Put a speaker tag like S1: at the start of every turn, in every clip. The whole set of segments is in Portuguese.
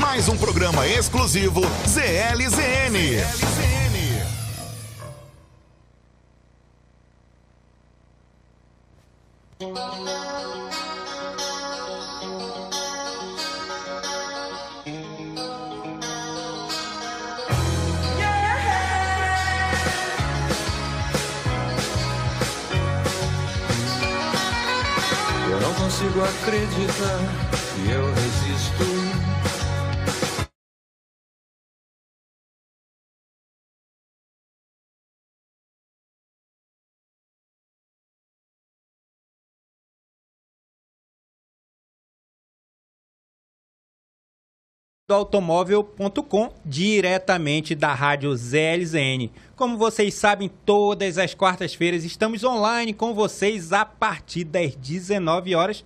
S1: Mais um programa exclusivo ZLZN.
S2: Eu não consigo acreditar que eu resisto.
S3: Do automóvel.com, diretamente da rádio ZLZN. Como vocês sabem, todas as quartas-feiras estamos online com vocês a partir das 19 horas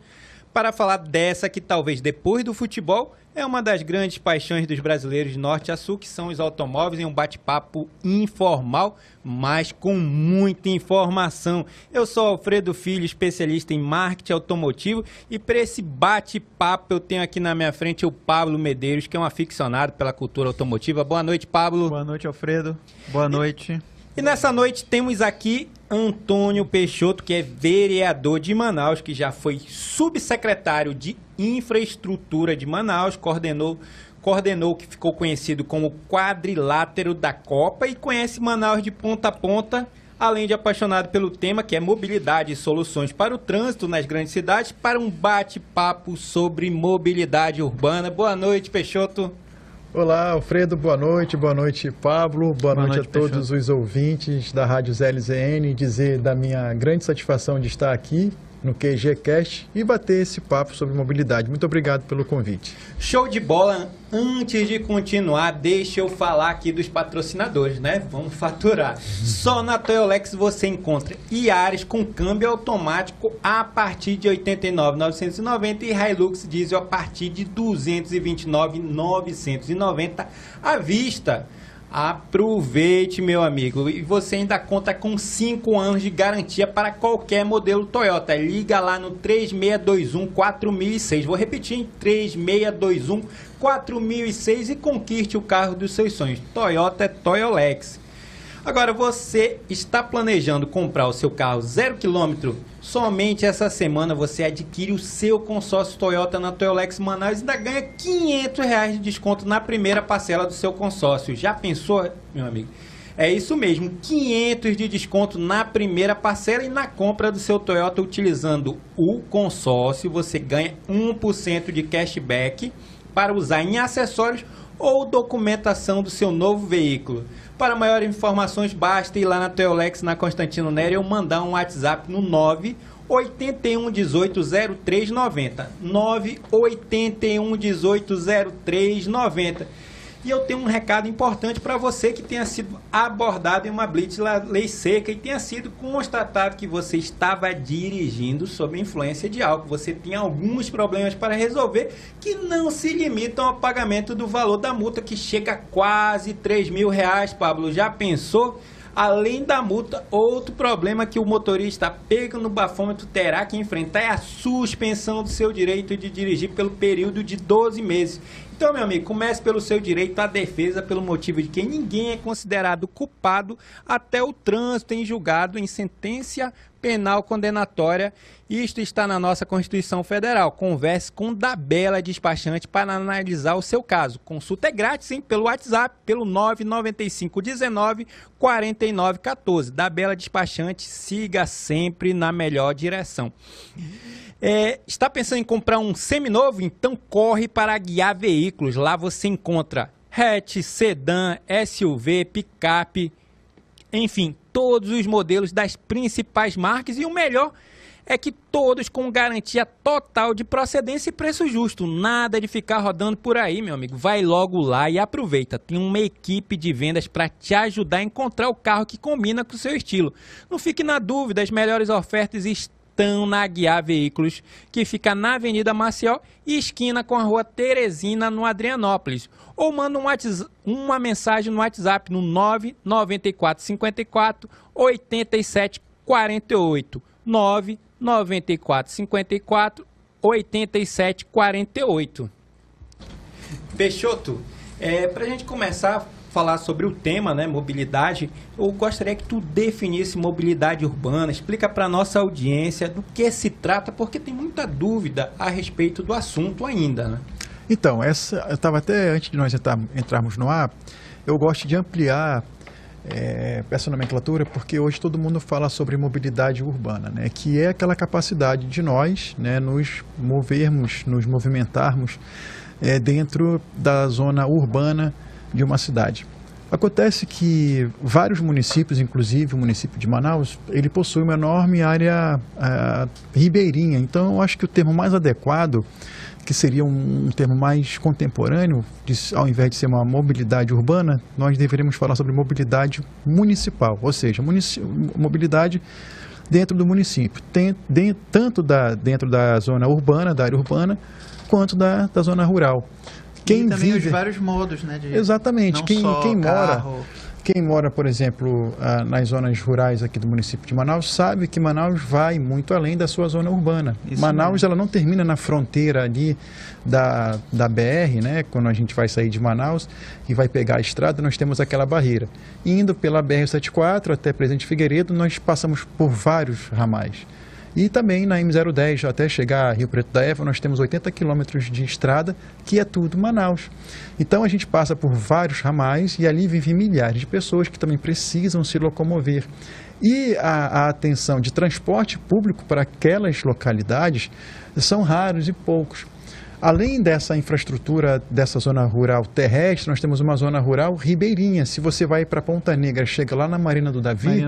S3: para falar dessa que talvez depois do futebol é uma das grandes paixões dos brasileiros de norte a sul, que são os automóveis, em um bate-papo informal, mas com muita informação. Eu sou Alfredo Filho, especialista em marketing automotivo, e para esse bate-papo eu tenho aqui na minha frente o Pablo Medeiros, que é um aficionado pela cultura automotiva. Boa noite, Pablo.
S4: Boa noite, Alfredo. Boa noite.
S3: E nessa noite temos aqui Antônio Peixoto, que é vereador de Manaus, que já foi subsecretário de Infraestrutura de Manaus, coordenou o que ficou conhecido como quadrilátero da Copa e conhece Manaus de ponta a ponta, além de apaixonado pelo tema, que é mobilidade e soluções para o trânsito nas grandes cidades, para um bate-papo sobre mobilidade urbana. Boa noite, Peixoto.
S4: Olá, Alfredo, boa noite, Pablo, boa noite a todos os ouvintes da Rádio ZLZN, dizer da minha grande satisfação de estar aqui no QGCast e bater esse papo sobre mobilidade. Muito obrigado pelo convite.
S3: Show de bola! Antes de continuar, deixa eu falar aqui dos patrocinadores, né? Vamos faturar. Só na Toyolex você encontra Yaris com câmbio automático a partir de R$ 89.990 e Hilux diesel a partir de R$ 229.990 à vista. Aproveite, meu amigo, e você ainda conta com 5 anos de garantia para qualquer modelo Toyota. Liga lá no 3621-4006, vou repetir, hein? 3621-4006 e conquiste o carro dos seus sonhos. Toyota é Toyolex. Agora, você está planejando comprar o seu carro 0 km? Somente essa semana você adquire o seu consórcio Toyota na Toyolex Manaus e ainda ganha R$ 500 de desconto na primeira parcela do seu consórcio. Já pensou, meu amigo? É isso mesmo, 500 de desconto na primeira parcela e na compra do seu Toyota utilizando o consórcio. Você ganha 1% de cashback para usar em acessórios ou documentação do seu novo veículo. Para maiores informações, basta ir lá na Toyolex, na Constantino Nery, ou mandar um WhatsApp no 981180390. 981180390. E eu tenho um recado importante para você que tenha sido abordado em uma blitz lei seca e tenha sido constatado que você estava dirigindo sob influência de álcool. Você tem alguns problemas para resolver que não se limitam ao pagamento do valor da multa, que chega a quase R$ 3.000, Pablo. Já pensou? Além da multa, outro problema que o motorista pego no bafômetro terá que enfrentar é a suspensão do seu direito de dirigir pelo período de 12 meses. Então, meu amigo, comece pelo seu direito à defesa, pelo motivo de que ninguém é considerado culpado até o trânsito em julgado em sentença penal condenatória. Isto está na nossa Constituição Federal. Converse com Dabella Despachante para analisar o seu caso. Consulta é grátis, hein? Pelo WhatsApp, pelo 995194914. Dabella Despachante, siga sempre na melhor direção. Está pensando em comprar um seminovo? Então corre para a Guiar Veículos. Lá você encontra hatch, sedã, SUV, picape, enfim, todos os modelos das principais marcas, e o melhor é que todos com garantia total de procedência e preço justo. Nada de ficar rodando por aí, meu amigo. Vai logo lá e aproveita. Tem uma equipe de vendas para te ajudar a encontrar o carro que combina com o seu estilo. Não fique na dúvida, as melhores ofertas estão na Guiar Veículos, que fica na Avenida Maceió e esquina com a Rua Teresina, no Adrianópolis. Ou manda uma mensagem no WhatsApp no 99454 8748. 99454 8748. Peixoto, para a gente começar a falar sobre o tema, né, mobilidade, eu gostaria que tu definisse mobilidade urbana, explica para a nossa audiência do que se trata, porque tem muita dúvida a respeito do assunto ainda, né?
S4: Então, eu estava até, antes de nós entrarmos no ar, eu gosto de ampliar essa nomenclatura, porque hoje todo mundo fala sobre mobilidade urbana, né, que é aquela capacidade de nós, né, nos movermos, nos movimentarmos dentro da zona urbana de uma cidade. Acontece que vários municípios, inclusive o município de Manaus, ele possui uma enorme área ribeirinha. Então, eu acho que o termo mais adequado, que seria um termo mais contemporâneo, ao invés de ser uma mobilidade urbana, nós deveríamos falar sobre mobilidade municipal, ou seja, mobilidade dentro do município, tanto dentro da zona urbana, da área urbana, quanto da zona rural.
S5: Quem também os vários modos, né?
S4: Exatamente. Quem mora, por exemplo, nas zonas rurais aqui do município de Manaus, sabe que Manaus vai muito além da sua zona urbana. Manaus, ela não termina na fronteira ali da BR, né? Quando a gente vai sair de Manaus e vai pegar a estrada, nós temos aquela barreira. Indo pela BR-174 até Presidente Figueiredo, nós passamos por vários ramais. E também na M010, até chegar a Rio Preto da Eva, nós temos 80 quilômetros de estrada, que é tudo Manaus. Então a gente passa por vários ramais e ali vivem milhares de pessoas que também precisam se locomover. E a atenção de transporte público para aquelas localidades são raros e poucos. Além dessa infraestrutura dessa zona rural terrestre, nós temos uma zona rural ribeirinha. Se você vai para Ponta Negra, chega lá na Marina do Davi...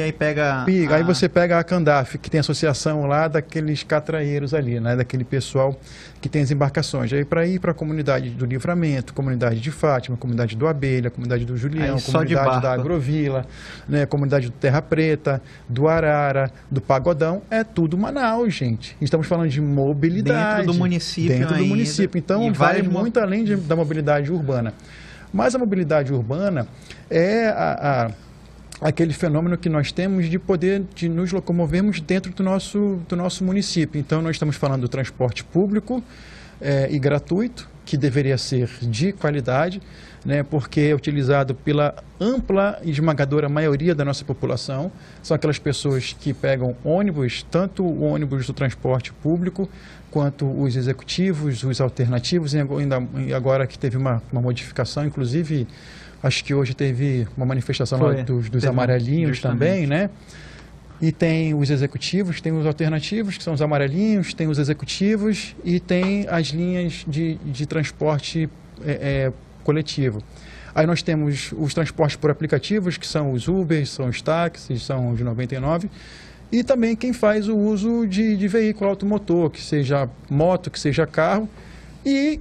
S5: aí pega...
S4: Aí você pega a Candaf, que tem associação lá daqueles catraeiros ali, né? Daquele pessoal que tem as embarcações. Aí para ir para a comunidade do Livramento, comunidade de Fátima, comunidade do Abelha, comunidade do Julião, comunidade da Agrovila, né? Comunidade do Terra Preta, do Arara, do Pagodão, é tudo Manaus, gente. Estamos falando de mobilidade.
S5: Dentro do município.
S4: Então, vai muito além da mobilidade urbana. Mas a mobilidade urbana é aquele fenômeno que nós temos de nos locomovermos dentro do nosso município. Então, nós estamos falando do transporte público e gratuito, que deveria ser de qualidade, né, porque é utilizado pela ampla e esmagadora maioria da nossa população. São aquelas pessoas que pegam ônibus, tanto o ônibus do transporte público, quanto os executivos, os alternativos, e agora que teve uma modificação, inclusive, acho que hoje teve uma manifestação lá dos amarelinhos também, né? E tem os executivos, tem os alternativos, que são os amarelinhos, tem os executivos e tem as linhas de transporte coletivo. Aí nós temos os transportes por aplicativos, que são os Ubers, são os táxis, são os 99, e também quem faz o uso de veículo automotor, que seja moto, que seja carro, e,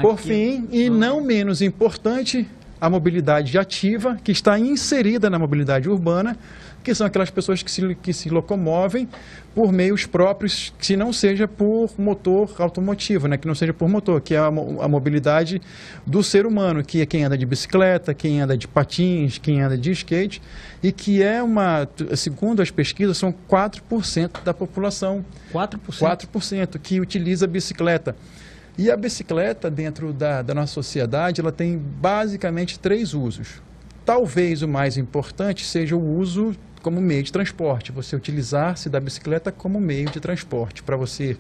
S4: por fim, e não menos importante, a mobilidade ativa, que está inserida na mobilidade urbana, que são aquelas pessoas que se locomovem por meios próprios, que não seja por motor automotivo, né? Que não seja por motor, que é a mobilidade do ser humano, que é quem anda de bicicleta, quem anda de patins, quem anda de skate, e que segundo as pesquisas, são 4% da população. 4%? 4% que utiliza bicicleta. E a bicicleta, dentro da nossa sociedade, ela tem basicamente 3 usos. Talvez o mais importante seja o uso como meio de transporte, você utilizar-se da bicicleta como meio de transporte, para você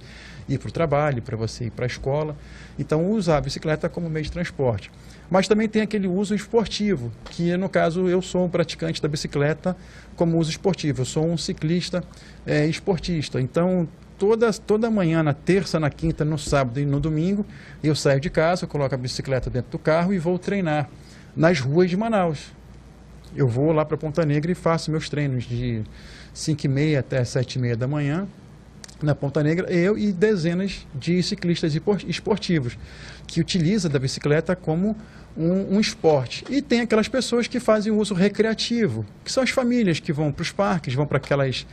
S4: ir para o trabalho, para você ir para a escola. Então, usar a bicicleta como meio de transporte. Mas também tem aquele uso esportivo, que no caso eu sou um praticante da bicicleta como uso esportivo, eu sou um ciclista esportista. Então, toda manhã, na terça, na quinta, no sábado e no domingo, eu saio de casa, eu coloco a bicicleta dentro do carro e vou treinar nas ruas de Manaus. Eu vou lá para Ponta Negra e faço meus treinos de 5h30 até 7h30 da manhã, na Ponta Negra, eu e dezenas de ciclistas esportivos, que utilizam da bicicleta como um esporte. E tem aquelas pessoas que fazem uso recreativo, que são as famílias que vão para os parques, vão para aquelas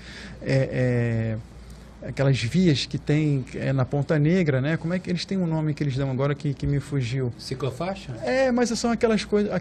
S4: vias que tem na Ponta Negra, né? Como é que eles têm um nome que eles dão agora que me fugiu?
S3: Ciclofaixa?
S4: Mas são aquelas coisas,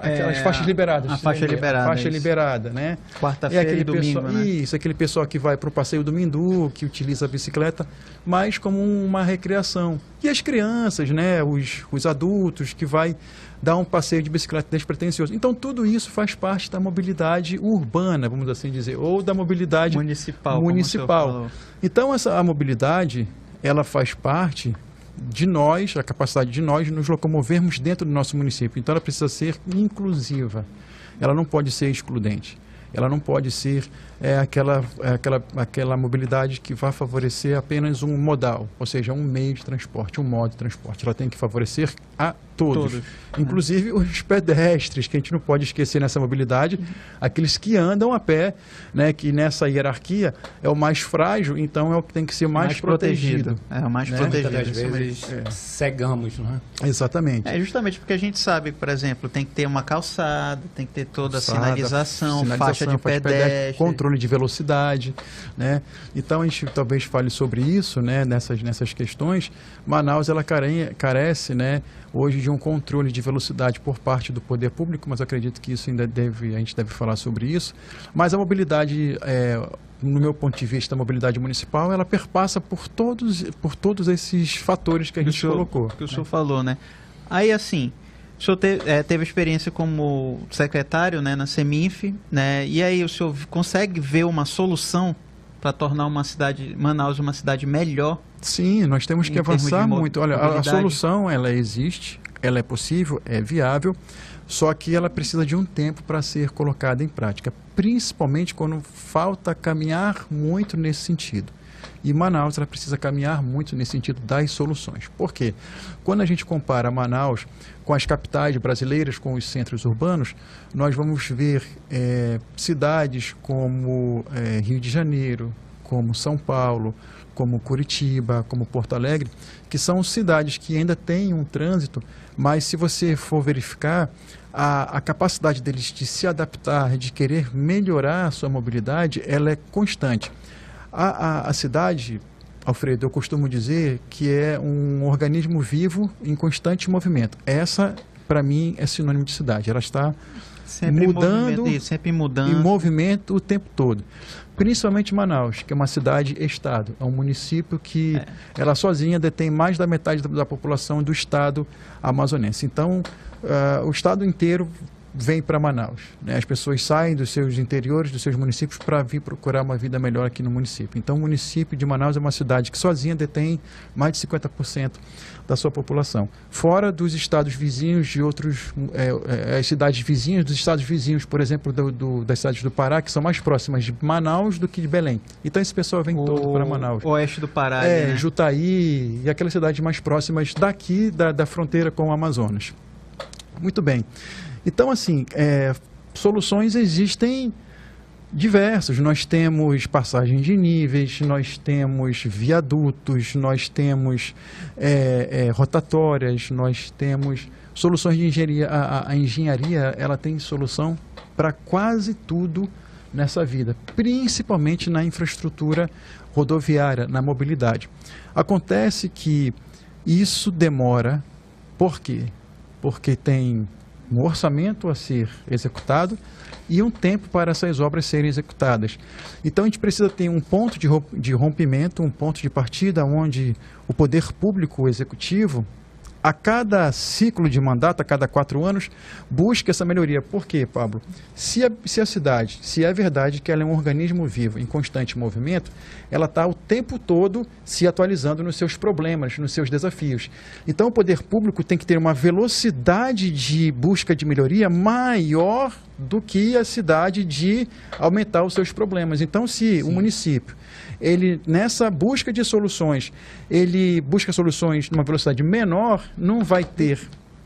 S4: aquelas faixas liberadas.
S5: A faixa liberada.
S4: Faixa liberada, né?
S5: Quarta-feira e domingo,
S4: pessoal,
S5: né?
S4: Isso, aquele pessoal que vai para o passeio do Mindu, que utiliza a bicicleta, mais como uma recreação. E as crianças, né? Os adultos que vai dar um passeio de bicicleta despretensioso. Então, tudo isso faz parte da mobilidade urbana, vamos assim dizer, ou da mobilidade municipal. Então, a mobilidade, ela faz parte de nós, a capacidade de nós nos locomovermos dentro do nosso município. Então, ela precisa ser inclusiva. Ela não pode ser excludente. Ela não pode ser aquela mobilidade que vai favorecer apenas um modal, ou seja, um meio de transporte, um modo de transporte. Ela tem que favorecer a todos. Inclusive os pedestres, que a gente não pode esquecer nessa mobilidade, aqueles que andam a pé, né, que nessa hierarquia é o mais frágil, então é o que tem que ser mais protegido.
S5: É o mais
S3: né?
S5: protegido.
S3: Muitas das vezes cegamos, né?
S4: Exatamente.
S5: É justamente porque a gente sabe, por exemplo, tem que ter uma calçada, tem que ter toda a sinalização, faixa de pedestre,
S4: controle de velocidade, né? Então a gente talvez fale sobre isso, né, nessas questões. Manaus, ela carece, né, hoje de um controle de velocidade por parte do poder público, mas acredito que isso ainda a gente deve falar sobre isso. Mas a mobilidade, no meu ponto de vista, a mobilidade municipal, ela perpassa por todos esses fatores que a gente colocou.
S5: Que o senhor falou, né? Aí, assim, o senhor teve experiência como secretário, né, na CEMINF, né? E aí o senhor consegue ver uma solução para tornar Manaus uma cidade melhor?
S4: Sim, nós temos que avançar muito. Olha, a solução, ela existe, ela é possível, é viável, só que ela precisa de um tempo para ser colocada em prática, principalmente quando falta caminhar muito nesse sentido. E Manaus, ela precisa caminhar muito nesse sentido das soluções. Por quê? Quando a gente compara Manaus com as capitais brasileiras, com os centros urbanos, nós vamos ver cidades como Rio de Janeiro, como São Paulo, como Curitiba, como Porto Alegre, que são cidades que ainda têm um trânsito, mas se você for verificar, a capacidade deles de se adaptar, de querer melhorar a sua mobilidade, ela é constante. A cidade, Alfredo, eu costumo dizer que é um organismo vivo em constante movimento. Essa, para mim, é sinônimo de cidade. Ela está sempre mudando em movimento o tempo todo. Principalmente Manaus, que é uma cidade-estado. É um município que ela sozinha detém mais da metade da população do estado amazonense. Então, o estado inteiro vem para Manaus, né? As pessoas saem dos seus interiores, dos seus municípios, para vir procurar uma vida melhor aqui no município. Então, o município de Manaus é uma cidade que sozinha detém mais de 50% da sua população. Fora dos estados vizinhos de outros, as cidades vizinhas, dos estados vizinhos, por exemplo, das cidades do Pará, que são mais próximas de Manaus do que de Belém. Então, esse pessoal vem todo para Manaus.
S5: Oeste do Pará. Né?
S4: Jutaí e aquelas cidades mais próximas daqui, da fronteira com o Amazonas. Muito bem. Então, assim, soluções existem diversas. Nós temos passagem de níveis, nós temos viadutos, nós temos rotatórias, nós temos soluções de engenharia. A engenharia, ela tem solução para quase tudo nessa vida, principalmente na infraestrutura rodoviária, na mobilidade. Acontece que isso demora. Por quê? Porque tem um orçamento a ser executado e um tempo para essas obras serem executadas. Então, a gente precisa ter um ponto de rompimento, um ponto de partida onde o poder público, o executivo, a cada ciclo de mandato, a cada 4 anos, busca essa melhoria. Por quê, Pablo? Se a cidade, se é verdade que ela é um organismo vivo, em constante movimento, ela está o tempo todo se atualizando nos seus problemas, nos seus desafios. Então, o poder público tem que ter uma velocidade de busca de melhoria maior do que a cidade de aumentar os seus problemas. Então, se o município, ele, nessa busca de soluções, ele busca soluções numa velocidade menor, não vai ter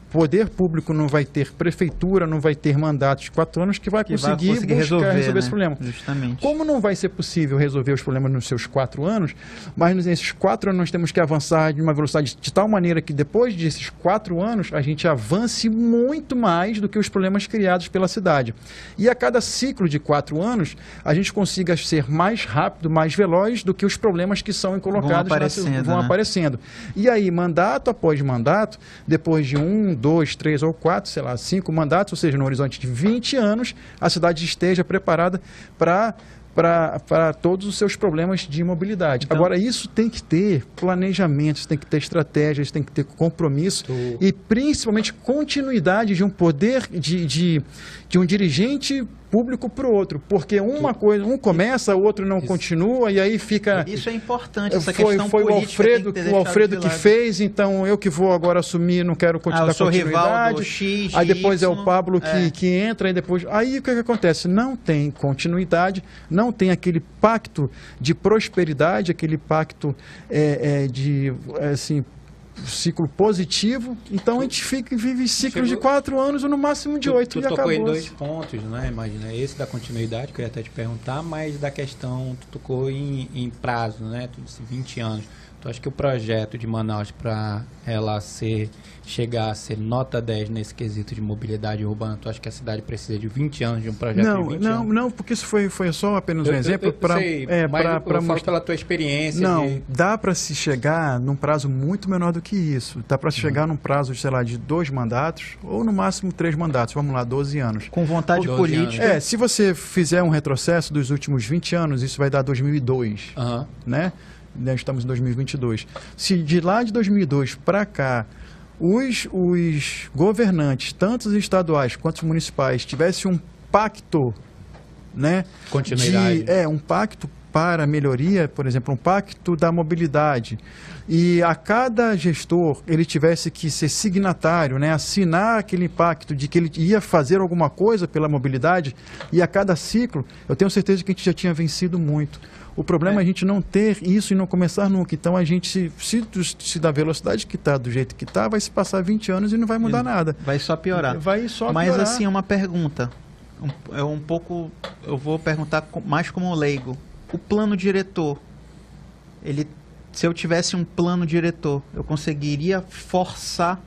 S4: poder público, não vai ter prefeitura, não vai ter mandatos de 4 anos que vai conseguir resolver esse problema.
S5: Justamente.
S4: Como não vai ser possível resolver os problemas nos seus 4 anos, mas nesses 4 anos nós temos que avançar de uma velocidade de tal maneira que depois desses 4 anos a gente avance muito mais do que os problemas criados pela cidade. E a cada ciclo de 4 anos a gente consiga ser mais rápido, mais veloz do que os problemas que são colocados
S5: vão aparecendo.
S4: E aí, mandato após mandato, depois de 1, 2, 3 ou 4, sei lá, 5 mandatos, ou seja, no horizonte de 20 anos, a cidade esteja preparada para todos os seus problemas de mobilidade.
S5: Então,
S4: agora, isso tem que ter planejamento, tem que ter estratégias, tem que ter compromisso e principalmente continuidade de um poder de um dirigente público para o outro, porque uma coisa, um começa, o outro não continua e aí fica...
S5: Isso é importante, essa
S4: foi
S5: questão
S4: o Alfredo que
S5: lado.
S4: Fez, então eu que vou agora assumir, não quero continuar
S5: eu sou
S4: continuidade.
S5: Rival do X,
S4: aí depois
S5: Y,
S4: é o Pablo que entra e depois... Aí o que acontece? Não tem continuidade, não tem aquele pacto de prosperidade, aquele pacto assim, ciclo positivo, então a gente vive ciclos de 4 anos ou no máximo de 8 e acabou.
S3: Tu tocou em 2 pontos, né? Imagina, esse da continuidade, que eu ia até te perguntar, mas da questão, tu tocou em prazo, né? Tu disse 20 anos. Tu acha que o projeto de Manaus para ela chegar a ser nota 10 nesse quesito de mobilidade urbana, tu acha que a cidade precisa de 20 anos de um projeto de 20 anos?
S4: Não, porque isso foi só apenas um exemplo para
S3: mostrar pela tua experiência.
S4: Não, dá para se chegar num prazo muito menor do que isso. Dá para se chegar num prazo, sei lá, de 2 mandatos ou no máximo 3 mandatos. Vamos lá, 12 anos.
S5: Com vontade política.
S4: Se você fizer um retrocesso dos últimos 20 anos, isso vai dar 2002, né? Nós estamos em 2022. Se de lá de 2002 para cá os governantes, tanto os estaduais quanto os municipais, tivessem um pacto, né,
S3: continuidade,
S4: um pacto para a melhoria, por exemplo, um pacto da mobilidade, e a cada gestor ele tivesse que ser signatário, né, assinar aquele pacto de que ele ia fazer alguma coisa pela mobilidade, e a cada ciclo, eu tenho certeza que a gente já tinha vencido muito. O problema é a gente não ter isso e não começar nunca. Então, a gente, se da velocidade que está, do jeito que está, vai se passar 20 anos e não vai mudar nada.
S5: Vai só piorar. Mas, assim, uma pergunta. Eu vou perguntar mais como leigo. O plano diretor, se eu tivesse um plano diretor, eu conseguiria forçar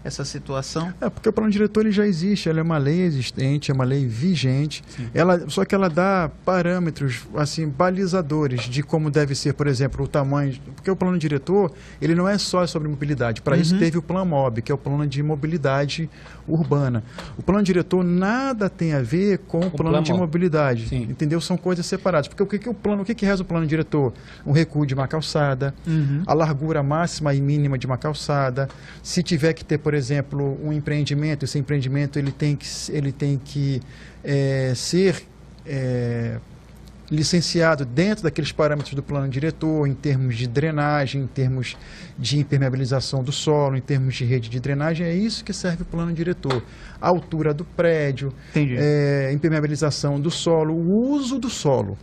S5: essa situação?
S4: Porque o plano diretor ele já existe, ela é uma lei existente, é uma lei vigente, só que ela dá parâmetros, assim, balizadores de como deve ser, por exemplo, o tamanho, porque o plano diretor, ele não é só sobre mobilidade, para isso teve o PlanMob, que é o plano de mobilidade urbana. O plano diretor nada tem a ver com o plano de mobilidade, entendeu? São coisas separadas, porque o que reza o plano diretor? Um recuo de uma calçada, a largura máxima e mínima de uma calçada, se tiver que ter, por exemplo, um empreendimento, esse empreendimento ele tem que ser licenciado dentro daqueles parâmetros do plano diretor, em termos de drenagem, em termos de impermeabilização do solo, em termos de rede de drenagem, é isso que serve o plano diretor. A altura do prédio, impermeabilização do solo, o uso do solo.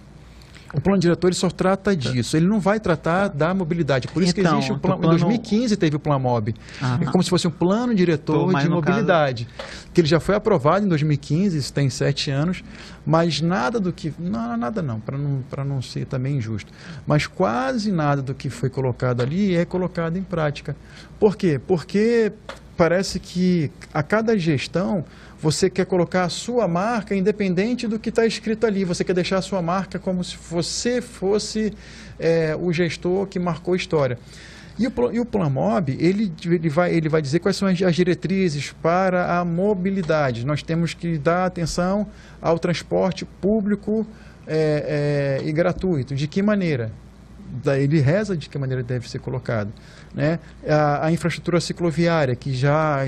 S4: O plano diretor ele só trata disso, ele não vai tratar da mobilidade. Por isso que existe o plano. Em 2015 teve o PlanMob. É como se fosse um plano diretor de mobilidade. Que ele já foi aprovado em 2015, isso tem 7 anos, mas nada do que. Não, para não ser também injusto. Mas quase nada do que foi colocado ali é colocado em prática. Por quê? Porque parece que a cada gestão você quer colocar a sua marca independente do que está escrito ali. Você quer deixar a sua marca como se você fosse o gestor que marcou a história. E o PlanMob, ele vai dizer quais são as diretrizes para a mobilidade. Nós temos que dar atenção ao transporte público e gratuito. De que maneira? Ele reza de que maneira deve ser colocado, né? A infraestrutura cicloviária, que já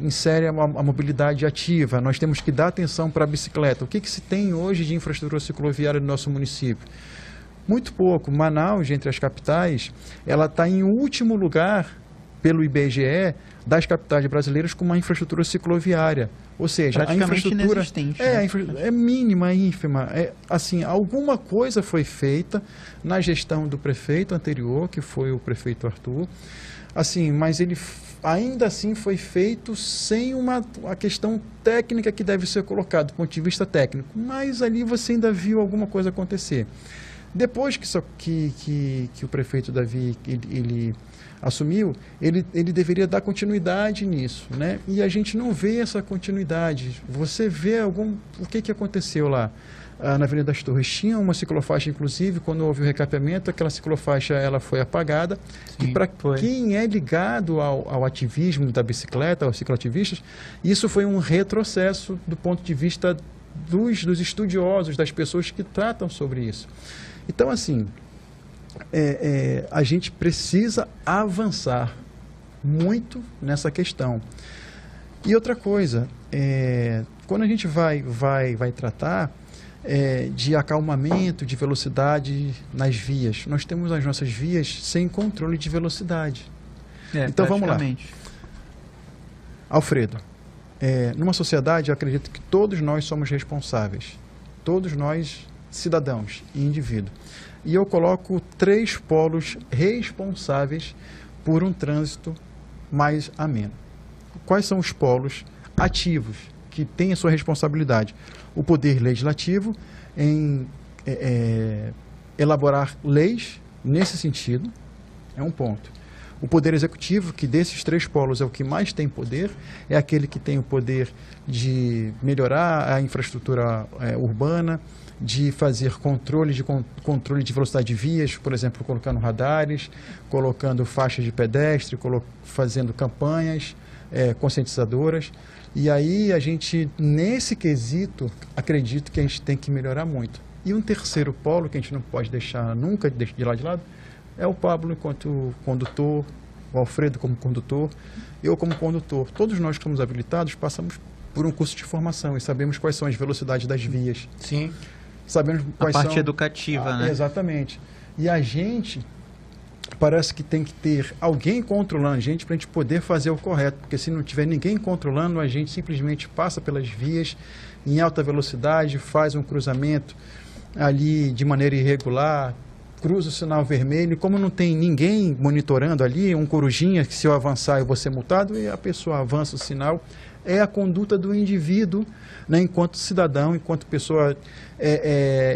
S4: insere a mobilidade ativa. Nós temos que dar atenção para a bicicleta. O que se tem hoje de infraestrutura cicloviária no nosso município? Muito pouco. Manaus, entre as capitais, ela está em último lugar, pelo IBGE, das capitais brasileiras com uma infraestrutura cicloviária. Ou seja, a infraestrutura é mínima, ínfima. Assim, alguma coisa foi feita na gestão do prefeito anterior, que foi o prefeito Arthur, assim, mas ele ainda assim foi feito sem a questão técnica que deve ser colocada, do ponto de vista técnico. Mas ali você ainda viu alguma coisa acontecer. Depois que o prefeito Davi ele assumiu, ele deveria dar continuidade nisso, né? E a gente não vê essa continuidade. Você vê o que aconteceu lá? na Avenida das Torres tinha uma ciclofaixa, inclusive, quando houve o recapeamento, aquela ciclofaixa ela foi apagada.
S5: Sim,
S4: e para quem é ligado ao ativismo da bicicleta, aos cicloativistas, isso foi um retrocesso do ponto de vista dos estudiosos, das pessoas que tratam sobre isso. Então, assim, a gente precisa avançar muito nessa questão. E outra coisa, quando a gente vai tratar de acalmamento, de velocidade nas vias, nós temos as nossas vias sem controle de velocidade. Então vamos lá. Alfredo, numa sociedade eu acredito que todos nós somos responsáveis, todos nós cidadãos e indivíduos. E eu coloco 3 polos responsáveis por um trânsito mais ameno. Quais são os polos ativos que têm a sua responsabilidade? O poder legislativo em elaborar leis nesse sentido, é um ponto. O poder executivo, que desses 3 polos é o que mais tem poder, é aquele que tem o poder de melhorar a infraestrutura urbana, de fazer controle de velocidade de vias, por exemplo, colocando radares, colocando faixas de pedestre, fazendo campanhas conscientizadoras. E aí a gente, nesse quesito, acredito que a gente tem que melhorar muito. E um terceiro polo que a gente não pode deixar nunca de lado é o Pablo enquanto condutor, o Alfredo como condutor, eu como condutor. Todos nós que somos habilitados passamos por um curso de formação e sabemos quais são as velocidades das vias.
S3: Sim.
S4: Sabemos quais
S5: a parte educativa, né?
S4: Exatamente. E a gente parece que tem que ter alguém controlando a gente para a gente poder fazer o correto, porque se não tiver ninguém controlando, a gente simplesmente passa pelas vias em alta velocidade, faz um cruzamento ali de maneira irregular, cruza o sinal vermelho, como não tem ninguém monitorando ali, um corujinha que se eu avançar eu vou ser multado, e a pessoa avança o sinal. É a conduta do indivíduo, né, enquanto cidadão, enquanto pessoa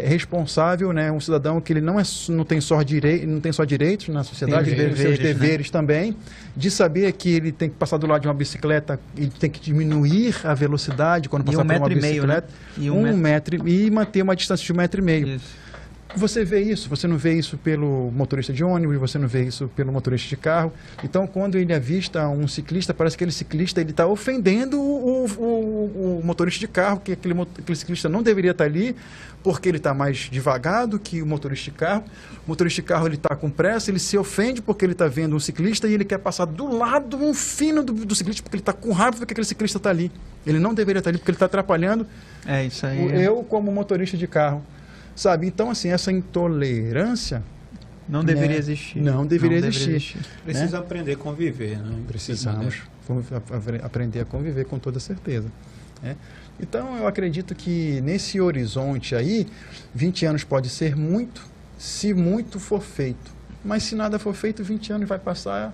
S4: responsável, né, um cidadão que ele não tem só direitos na sociedade, ele tem seus deveres, né, também, de saber que ele tem que passar do lado de uma bicicleta, ele tem que diminuir a velocidade quando passar por uma bicicleta, um metro, e manter uma distância de 1,5 metro. Isso. Você vê isso, você não vê isso pelo motorista de ônibus, você não vê isso pelo motorista de carro. Então, quando ele avista um ciclista, parece que aquele ciclista está ofendendo o motorista de carro, que aquele ciclista não deveria estar ali, porque ele está mais devagar do que o motorista de carro. O motorista de carro está com pressa, ele se ofende porque ele está vendo um ciclista e ele quer passar do lado fino do ciclista, porque ele está com raiva porque aquele ciclista está ali. Ele não deveria estar ali porque ele está atrapalhando
S5: isso aí.
S4: Eu como motorista de carro. Sabe? Então, assim, essa intolerância
S5: não deveria existir.
S4: Não deveria existir.
S3: Precisa aprender a conviver, né?
S4: Precisamos aprender a conviver com toda certeza. Né? Então, eu acredito que nesse horizonte aí, 20 anos pode ser muito, se muito for feito. Mas se nada for feito, 20 anos vai passar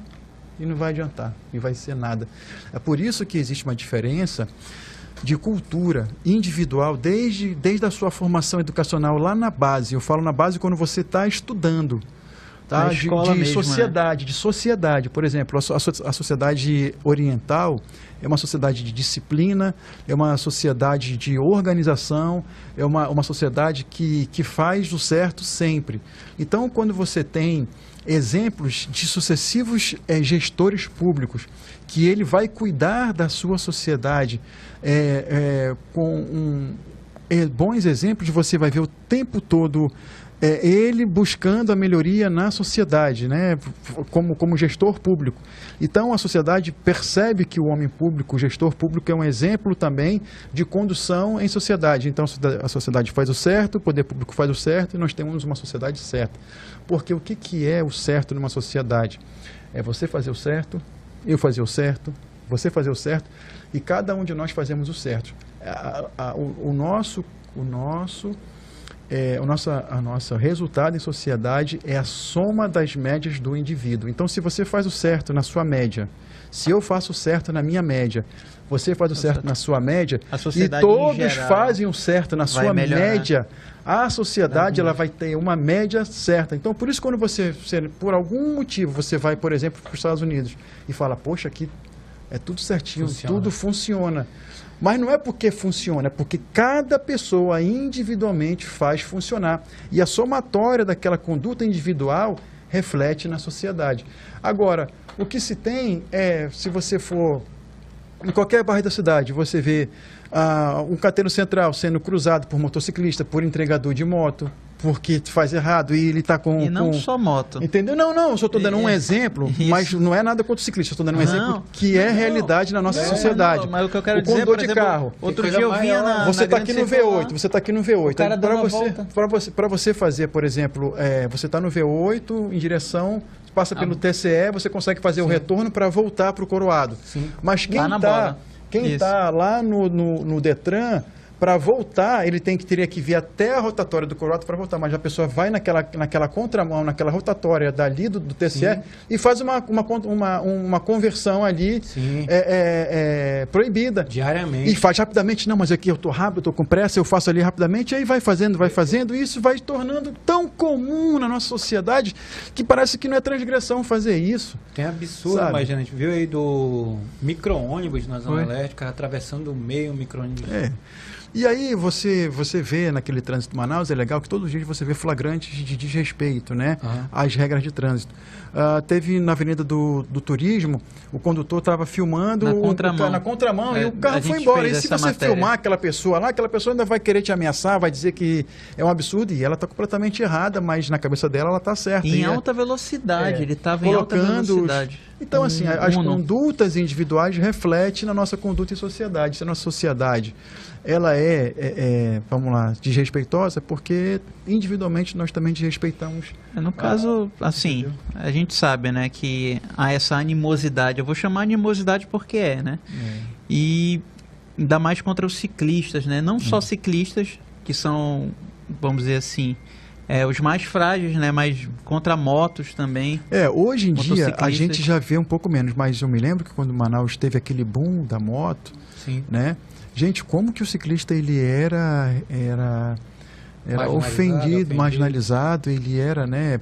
S4: e não vai adiantar, e vai ser nada. É por isso que existe uma diferença de cultura individual desde a sua formação educacional lá na base. Eu falo na base quando você está estudando, tá? De sociedade. Por exemplo, a sociedade oriental é uma sociedade de disciplina, é uma sociedade de organização, é uma sociedade que faz o certo sempre. Então, quando você tem exemplos de sucessivos gestores públicos, que ele vai cuidar da sua sociedade com bons exemplos, você vai ver o tempo todo ele buscando a melhoria na sociedade, né, como gestor público. Então, a sociedade percebe que o homem público, o gestor público, é um exemplo também de condução em sociedade. Então, a sociedade faz o certo, o poder público faz o certo, e nós temos uma sociedade certa. Porque o que é o certo numa sociedade? É você fazer o certo, eu fazer o certo, você fazer o certo, e cada um de nós fazemos o certo. O nosso resultado em sociedade é a soma das médias do indivíduo. Então, se você faz o certo na sua média, se eu faço o certo na minha média, você faz o certo na sua média, e todos fazem o certo na sua média, a sociedade ela vai ter uma média certa. Então, por isso, quando você, por algum motivo, você vai, por exemplo, para os Estados Unidos e fala, poxa, aqui É tudo certinho,
S3: Funciona.
S4: tudo funciona. Mas não é porque funciona, é porque cada pessoa individualmente faz funcionar. E a somatória daquela conduta individual reflete na sociedade. Agora, o que se tem é, se você for em qualquer bairro da cidade, você vê um canteiro central sendo cruzado por motociclista, por entregador de moto, porque faz errado e ele está com...
S5: E não só moto.
S4: Entendeu? Não, eu só estou dando um exemplo, mas não é nada contra o ciclista, estou dando um exemplo que é realidade na nossa sociedade.
S5: Mas o que eu quero
S4: o
S5: dizer,
S4: condutor
S5: por
S4: de
S5: exemplo,
S4: carro.
S5: outro dia eu vinha na
S4: Você está
S5: grande
S4: aqui no
S5: circular,
S4: V8, você está aqui no V8.
S5: o cara dando uma volta.
S4: Para você fazer, por exemplo, você está no V8 em direção... Passa pelo TCE, você consegue fazer o retorno para voltar para o Coroado.
S3: Sim.
S4: Mas quem
S5: Lá na bola.
S4: está lá no Detran, para voltar, ele teria que vir até a rotatória do Coroado para voltar. Mas a pessoa vai naquela contramão, naquela rotatória dali do TCE e faz uma conversão ali proibida.
S3: Diariamente.
S4: E faz rapidamente. Não, mas aqui eu estou rápido, estou com pressa, eu faço ali rapidamente. E aí vai fazendo. E isso vai tornando tão comum na nossa sociedade que parece que não é transgressão fazer isso.
S3: Tem absurdo,
S4: Sabe?
S3: imagina, a gente viu aí do micro-ônibus na Zona Leste, cara atravessando o meio, o micro-ônibus.
S4: E aí você vê naquele trânsito de Manaus, é legal que todos os dias você vê flagrantes de desrespeito, né, às regras de trânsito. Teve na Avenida do Turismo, o condutor estava filmando na contramão e o carro foi embora. E se você filmar aquela pessoa lá, aquela pessoa ainda vai querer te ameaçar, vai dizer que é um absurdo e ela está completamente errada, mas na cabeça dela ela está certa.
S5: Em alta velocidade, ele estava em alta velocidade.
S4: Então, assim, as condutas individuais refletem na nossa conduta em sociedade. Se a nossa sociedade ela vamos lá, desrespeitosa, porque individualmente nós também desrespeitamos.
S5: No caso, assim, a gente sabe, né, que há essa animosidade. Eu vou chamar animosidade porque né? E ainda mais contra os ciclistas, né? Não só ciclistas, que são, vamos dizer assim, os mais frágeis, né? Mas contra motos também.
S4: Hoje em dia a gente já vê um pouco menos, mas eu me lembro que quando Manaus teve aquele boom da moto, né? Gente, como que o ciclista ele era ofendido, marginalizado, ele era, né,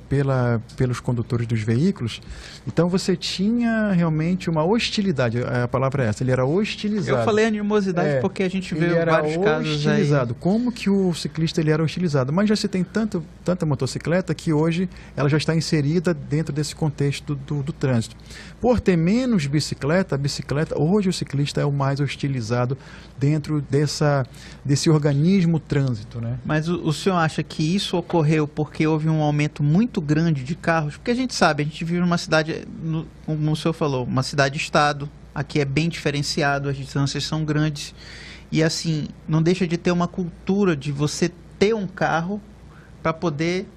S4: pelos condutores dos veículos. Então você tinha realmente uma hostilidade, a palavra é essa, ele era hostilizado.
S5: Eu falei animosidade porque a gente vê vários casos
S4: hostilizado.
S5: Aí.
S4: Como que o ciclista ele era hostilizado? Mas já se tem tanta motocicleta que hoje ela já está inserida dentro desse contexto do trânsito. Por ter menos bicicleta, hoje o ciclista é o mais hostilizado dentro desse organismo trânsito, né?
S5: Mas o senhor acha que isso ocorreu porque houve um aumento muito grande de carros? Porque a gente sabe, a gente vive numa cidade, como o senhor falou, uma cidade-estado, aqui é bem diferenciado, as distâncias são grandes, e assim, não deixa de ter uma cultura de você ter um carro para poder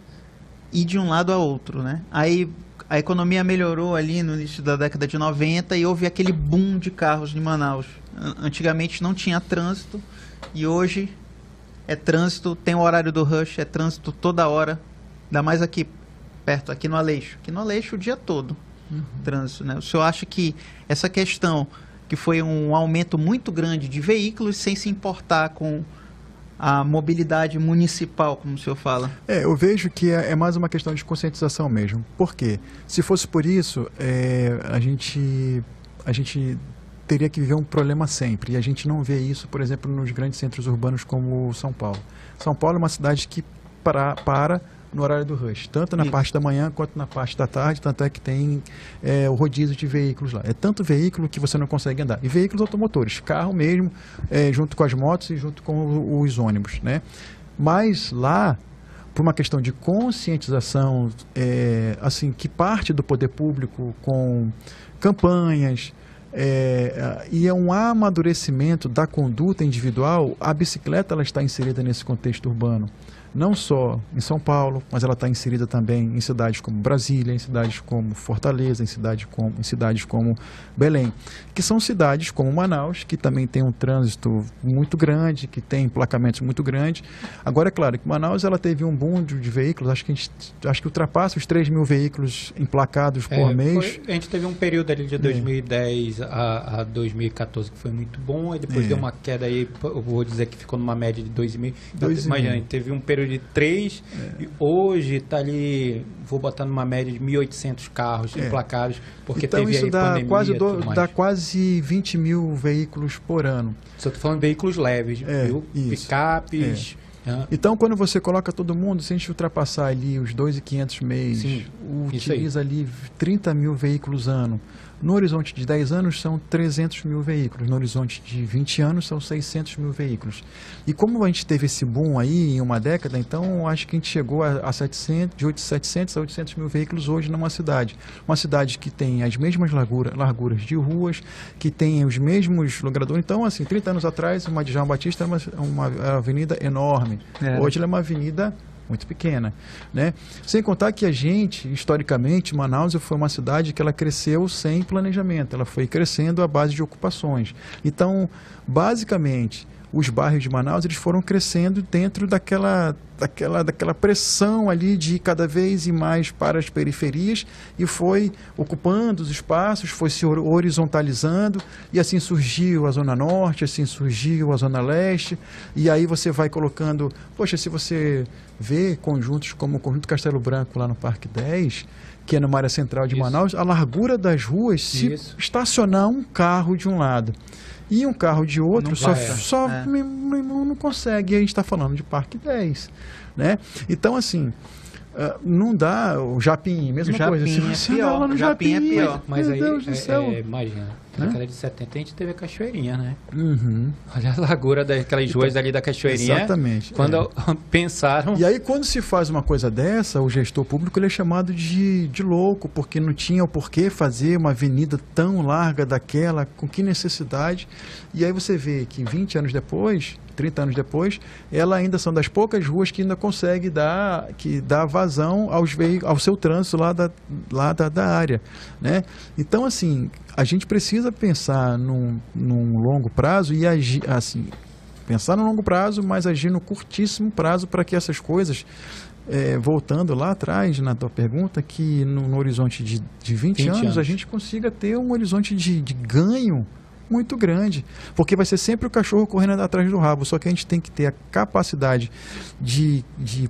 S5: ir de um lado a outro, né? Aí a economia melhorou ali no início da década de 90 e houve aquele boom de carros em Manaus. Antigamente não tinha trânsito e hoje é trânsito, tem o horário do rush, é trânsito toda hora, ainda mais aqui perto, aqui no Aleixo. Aqui no Aleixo o dia todo, trânsito, né? O senhor acha que essa questão, que foi um aumento muito grande de veículos sem se importar com a mobilidade municipal, como o senhor fala?
S4: Eu vejo que é mais uma questão de conscientização mesmo. Por quê? Se fosse por isso, a gente teria que viver um problema sempre. E a gente não vê isso, por exemplo, nos grandes centros urbanos como São Paulo. São Paulo é uma cidade que para no horário do rush, tanto na parte da manhã quanto na parte da tarde, tanto é que tem o rodízio de veículos lá. É tanto veículo que você não consegue andar. E veículos automotores, carro mesmo, junto com as motos e junto com os ônibus, né? Mas lá, por uma questão de conscientização, assim, que parte do poder público com campanhas, e é um amadurecimento da conduta individual, a bicicleta ela está inserida nesse contexto urbano. Não só em São Paulo, mas ela está inserida também em cidades como Brasília, em cidades como Fortaleza, em cidades como Belém, que são cidades como Manaus, que também tem um trânsito muito grande, que tem emplacamentos muito grandes. Agora, é claro que Manaus ela teve um boom de veículos, acho que ultrapassa os 3 mil veículos emplacados por mês.
S3: A gente teve um período ali de 2010 a 2014 que foi muito bom, e depois deu uma queda aí, eu vou dizer que ficou numa média de 2,5. Imagina, a gente teve um período número de 3, e hoje está ali, vou botar numa média de 1.800 carros emplacados, porque
S4: então,
S3: teve
S4: isso
S3: aí
S4: dá
S3: pandemia
S4: quase,
S3: e tudo mais.
S4: dá quase 20 mil veículos por ano.
S3: Só estou falando de veículos leves, viu?
S4: Isso.
S3: Picapes...
S4: Então, quando você coloca todo mundo, se a gente ultrapassar ali os 2.500 mês,
S3: Sim,
S4: utiliza ali 30 mil veículos ano. No horizonte de 10 anos são 300 mil veículos, no horizonte de 20 anos são 600 mil veículos. E como a gente teve esse boom aí em uma década, então acho que a gente chegou a 700 a 800 mil veículos hoje numa cidade. Uma cidade que tem as mesmas larguras de ruas, que tem os mesmos logradouros. Então, assim, 30 anos atrás, uma de João Batista era uma avenida enorme. Hoje ela é uma avenida muito pequena, né? Sem contar que a gente, historicamente, Manaus foi uma cidade que ela cresceu sem planejamento, ela foi crescendo à base de ocupações. Então, basicamente, os bairros de Manaus eles foram crescendo dentro daquela pressão ali de cada vez e mais para as periferias e foi ocupando os espaços, foi se horizontalizando e assim surgiu a Zona Norte, assim surgiu a Zona Leste e aí você vai colocando, poxa, se você vê conjuntos como o Conjunto Castelo Branco lá no Parque 10, que é numa área central de Manaus, a largura das ruas, se estacionar um carro de um lado e um carro de outro, não consegue. E a gente está falando de Parque 10, né? Então, assim, não dá. O Japim, mesma coisa. Se você
S5: pior.
S4: lá no Japim
S5: É pior.
S3: Mas
S4: meu
S3: aí,
S4: Deus do céu.
S3: imagina, na década de 70 a gente teve a Cachoeirinha, né?
S4: Uhum.
S3: Olha a largura daquelas ruas ali da Cachoeirinha.
S4: Exatamente.
S3: Quando pensaram...
S4: E aí, quando se faz uma coisa dessa, o gestor público ele é chamado de louco, porque não tinha o porquê fazer uma avenida tão larga daquela, com que necessidade. E aí você vê que 20 anos depois, 30 anos depois, ela ainda são das poucas ruas que ainda consegue dar vazão ao seu trânsito lá da área, né? Então, assim, a gente precisa pensar num longo prazo e agir, assim, pensar no longo prazo, mas agir no curtíssimo prazo para que essas coisas, voltando lá atrás na tua pergunta, que no horizonte de 20 anos a gente consiga ter um horizonte de ganho muito grande, porque vai ser sempre o cachorro correndo atrás do rabo, só que a gente tem que ter a capacidade de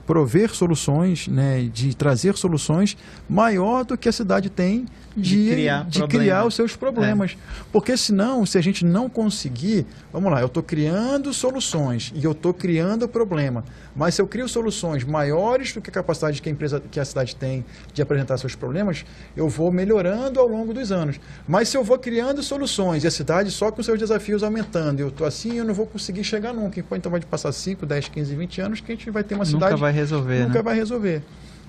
S4: prover soluções, né, de trazer soluções maior do que a cidade tem de criar os seus problemas. Porque senão, se a gente não conseguir, vamos lá, eu estou criando soluções e eu estou criando problema, mas se eu crio soluções maiores do que a capacidade que a cidade tem de apresentar seus problemas, eu vou melhorando ao longo dos anos. Mas se eu vou criando soluções e a cidade só com seus desafios aumentando, eu estou assim, eu não vou conseguir chegar nunca. Então vai passar 5, 10, 15, 20 anos que a gente vai ter uma cidade...
S5: Nunca vai resolver,
S4: Nunca vai resolver.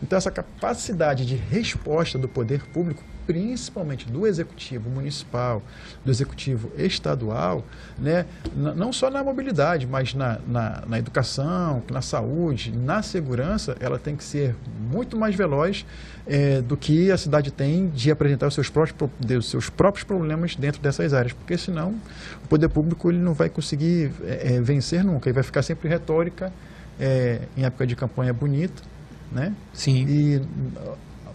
S4: Então essa capacidade de resposta do poder público, principalmente do executivo municipal, do executivo estadual, né, não só na mobilidade, mas na educação, na saúde, na segurança, ela tem que ser muito mais veloz do que a cidade tem de apresentar os seus próprios problemas dentro dessas áreas, porque senão o poder público ele não vai conseguir vencer nunca, ele vai ficar sempre retórica, em época de campanha bonita, né?
S3: Sim.
S4: E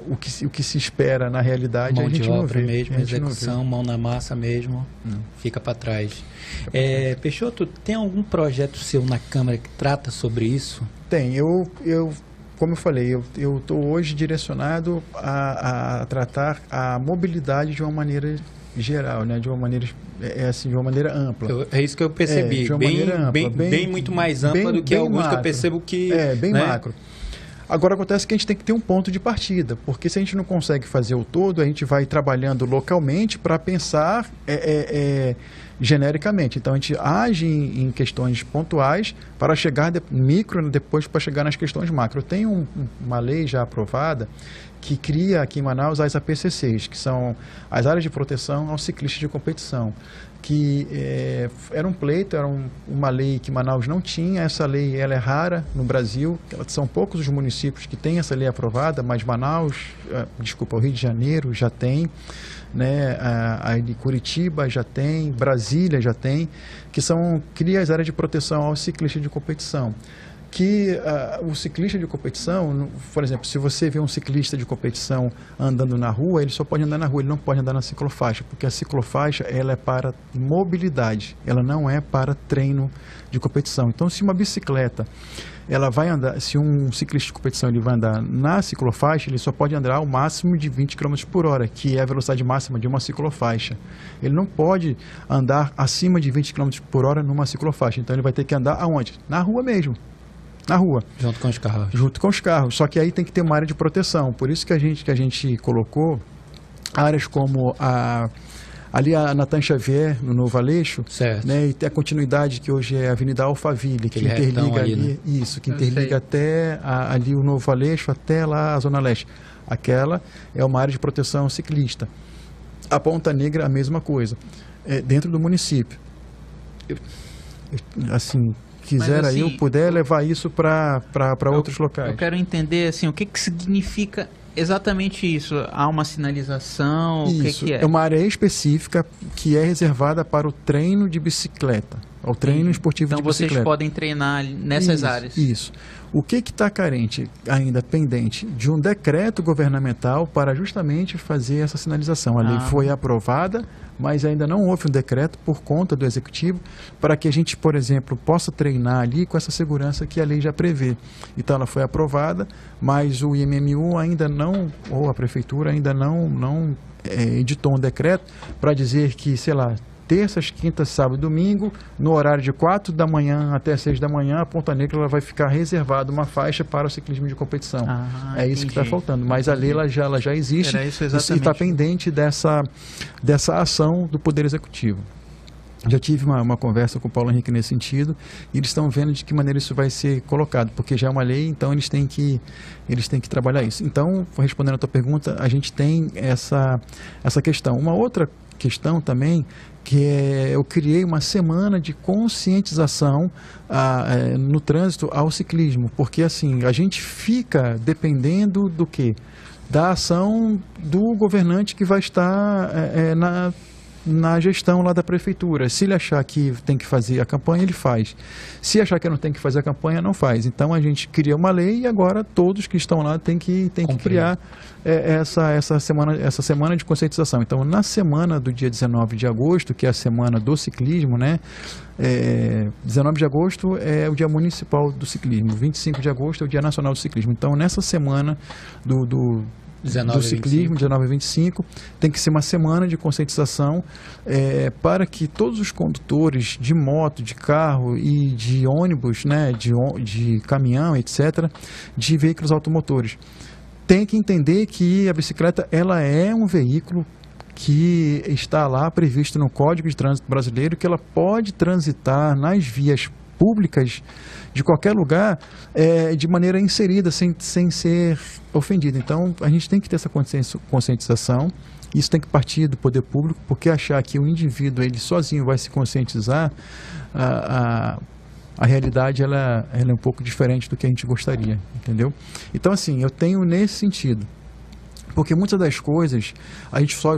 S4: o que se espera na realidade
S3: mão
S4: a gente
S3: de
S4: não
S3: obra
S4: vê.
S3: mesmo, execução, mão na massa mesmo, fica para trás. Peixoto, tem algum projeto seu na Câmara que trata sobre isso?
S4: Tem. Como eu falei, eu estou hoje direcionado a tratar a mobilidade de uma maneira geral, né? De uma maneira assim, de uma maneira ampla.
S3: É isso que eu percebi,
S4: de uma maneira ampla,
S3: bem muito mais ampla do que alguns macro, que eu percebo que...
S4: bem macro. Agora acontece que a gente tem que ter um ponto de partida, porque se a gente não consegue fazer o todo, a gente vai trabalhando localmente para pensar genericamente. Então a gente age em questões pontuais para chegar micro, depois para chegar nas questões macro. Tem uma lei já aprovada que cria aqui em Manaus as APCCs, que são as áreas de proteção aos ciclistas de competição, que era um pleito, era uma lei que Manaus não tinha. Essa lei ela é rara no Brasil, são poucos os municípios que têm essa lei aprovada, mas o Rio de Janeiro já tem, né? A de Curitiba já tem, Brasília já tem, cria as áreas de proteção aos ciclistas de competição, que o ciclista de competição, por exemplo, se você vê um ciclista de competição andando na rua, ele só pode andar na rua, ele não pode andar na ciclofaixa, porque a ciclofaixa ela é para mobilidade, ela não é para treino de competição. Então, se uma bicicleta ela vai andar, se um ciclista de competição ele vai andar na ciclofaixa, ele só pode andar ao máximo de 20 km por hora, que é a velocidade máxima de uma ciclofaixa. Ele não pode andar acima de 20 km por hora numa ciclofaixa, então ele vai ter que andar aonde? Na rua mesmo. Na rua.
S3: Junto com os carros.
S4: Junto com os carros. Só que aí tem que ter uma área de proteção. Por isso que a gente colocou áreas como ali a Natan Xavier, no Novo Aleixo,
S3: certo.
S4: Né, e tem a continuidade que hoje é a Avenida Alphaville, que interliga ali, né? Isso, que interliga até ali o Novo Aleixo, até lá a Zona Leste. Aquela é uma área de proteção ciclista. A Ponta Negra, a mesma coisa. Dentro do município. Assim, quiser
S5: assim,
S4: aí eu puder levar isso para outros locais.
S5: Eu quero entender assim, o que significa exatamente isso. Há uma sinalização?
S4: Isso,
S5: o que é?
S4: É uma área específica que é reservada para o treino de bicicleta, ao treino esportivo de bicicleta.
S5: Então vocês podem treinar nessas áreas?
S4: Isso. O que está carente, ainda pendente, de um decreto governamental para justamente fazer essa sinalização. A lei foi aprovada, mas ainda não houve um decreto por conta do executivo para que a gente, por exemplo, possa treinar ali com essa segurança que a lei já prevê. Então ela foi aprovada, mas o IMMU ainda não, ou a prefeitura ainda não editou um decreto para dizer que, sei lá, terças, quintas, sábado e domingo, no horário de 4 da manhã até 6 da manhã, a Ponta Negra ela vai ficar reservada uma faixa para o ciclismo de competição. É isso que está faltando. Mas a lei ela já existe e está pendente dessa ação do Poder Executivo. Já tive uma conversa com o Paulo Henrique nesse sentido e eles estão vendo de que maneira isso vai ser colocado, porque já é uma lei, então eles têm que trabalhar isso. Então, respondendo a tua pergunta, a gente tem essa questão. Uma outra questão também, que eu criei uma semana de conscientização no trânsito ao ciclismo, porque assim, a gente fica dependendo do quê? Da ação do governante que vai estar na gestão lá da prefeitura. Se ele achar que tem que fazer a campanha, ele faz. Se achar que não tem que fazer a campanha, não faz. Então a gente cria uma lei e agora todos que estão lá têm que criar essa semana de conscientização. Então na semana do dia 19 de agosto, que é a semana do ciclismo, né? 19 de agosto é o dia municipal do ciclismo, 25 de agosto é o dia nacional do ciclismo. Então nessa semana do ciclismo, 19 e 25, tem que ser uma semana de conscientização para que todos os condutores de moto, de carro e de ônibus, né, de caminhão, etc., de veículos automotores, tem que entender que a bicicleta ela é um veículo que está lá previsto no Código de Trânsito Brasileiro, que ela pode transitar nas vias públicas de qualquer lugar de maneira inserida, sem ser ofendida. Então, a gente tem que ter essa conscientização. Isso tem que partir do poder público, porque achar que o indivíduo ele sozinho vai se conscientizar, a realidade ela é um pouco diferente do que a gente gostaria, entendeu? Então, assim, eu tenho nesse sentido. Porque muitas das coisas a gente só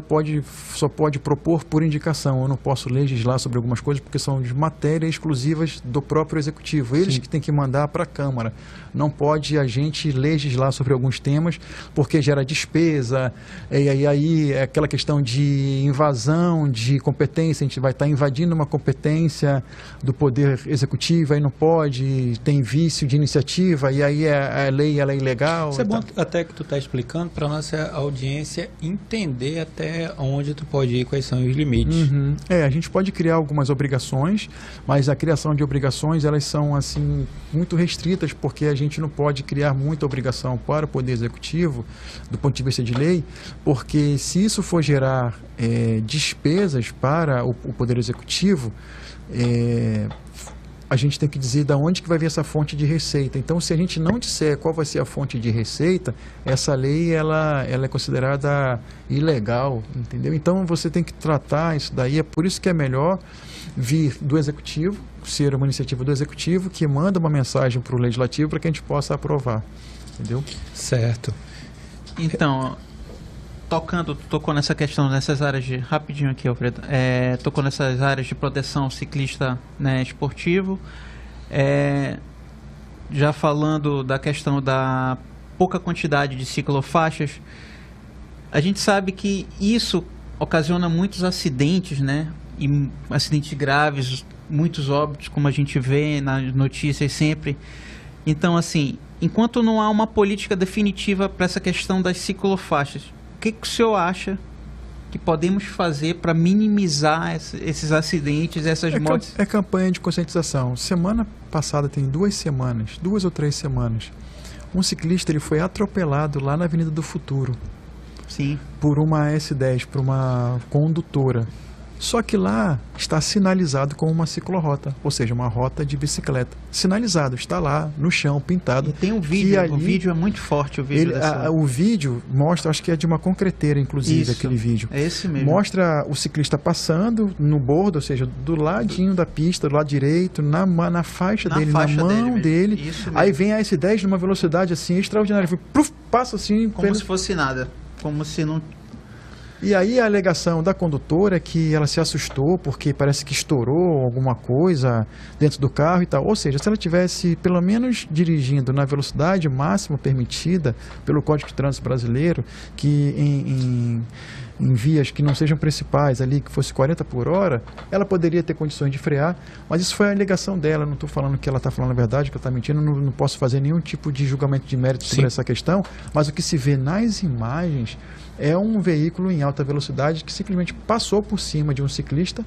S4: pode propor por indicação. Eu não posso legislar sobre algumas coisas porque são de matérias exclusivas do próprio executivo. Eles que têm que mandar para a Câmara. Não pode a gente legislar sobre alguns temas porque gera despesa. E aí é aquela questão de invasão de competência. A gente vai estar invadindo uma competência do Poder Executivo, aí não pode, tem vício de iniciativa, e aí a lei ela é ilegal.
S3: Isso é bom até que tu está explicando para a nossa audiência entender até onde tu pode ir, quais são os limites.
S4: A gente pode criar algumas obrigações, mas a criação de obrigações elas são assim muito restritas, porque a gente não pode criar muita obrigação para o Poder Executivo do ponto de vista de lei, porque se isso for gerar despesas para o Poder Executivo, a gente tem que dizer de onde que vai vir essa fonte de receita. Então, se a gente não disser qual vai ser a fonte de receita, essa lei ela é considerada ilegal, entendeu? Então, você tem que tratar isso daí. É por isso que é melhor vir do Executivo, ser uma iniciativa do Executivo, que manda uma mensagem para o Legislativo para que a gente possa aprovar, entendeu?
S3: Certo.
S5: Então, tocou nessa questão, nessas áreas de... Rapidinho aqui, Alfredo. Tocou nessas áreas de proteção ciclista, né, esportivo. já falando da questão da pouca quantidade de ciclofaixas, a gente sabe que isso ocasiona muitos acidentes, né? E acidentes graves, muitos óbitos, como a gente vê nas notícias sempre. Então, assim, enquanto não há uma política definitiva para essa questão das ciclofaixas, o que o senhor acha que podemos fazer para minimizar esses acidentes, essas mortes?
S4: É campanha de conscientização. Semana passada, tem 2 ou 3 semanas, um ciclista ele foi atropelado lá na Avenida do Futuro.
S5: Sim.
S4: Por uma S10, por uma condutora. Só que lá está sinalizado como uma ciclorrota, ou seja, uma rota de bicicleta. Sinalizado, está lá no chão, pintado.
S5: E tem um vídeo, o vídeo é muito forte.
S4: O vídeo mostra, acho que é de uma concreteira, inclusive,
S5: isso,
S4: aquele vídeo.
S5: É esse mesmo.
S4: Mostra o ciclista passando no bordo, ou seja, do ladinho da pista, do lado direito, na faixa dele, na mão dele. Aí vem a S10 numa velocidade assim extraordinária. Passa assim.
S5: Como se fosse nada. Como se não...
S4: E aí a alegação da condutora é que ela se assustou porque parece que estourou alguma coisa dentro do carro e tal. Ou seja, se ela tivesse pelo menos dirigindo na velocidade máxima permitida pelo Código de Trânsito Brasileiro, que em vias que não sejam principais ali, que fosse 40 por hora, ela poderia ter condições de frear, mas isso foi a alegação dela. Não estou falando que ela está falando a verdade, que ela está mentindo, não posso fazer nenhum tipo de julgamento de mérito sobre essa questão, mas o que se vê nas imagens é um veículo em alta velocidade que simplesmente passou por cima de um ciclista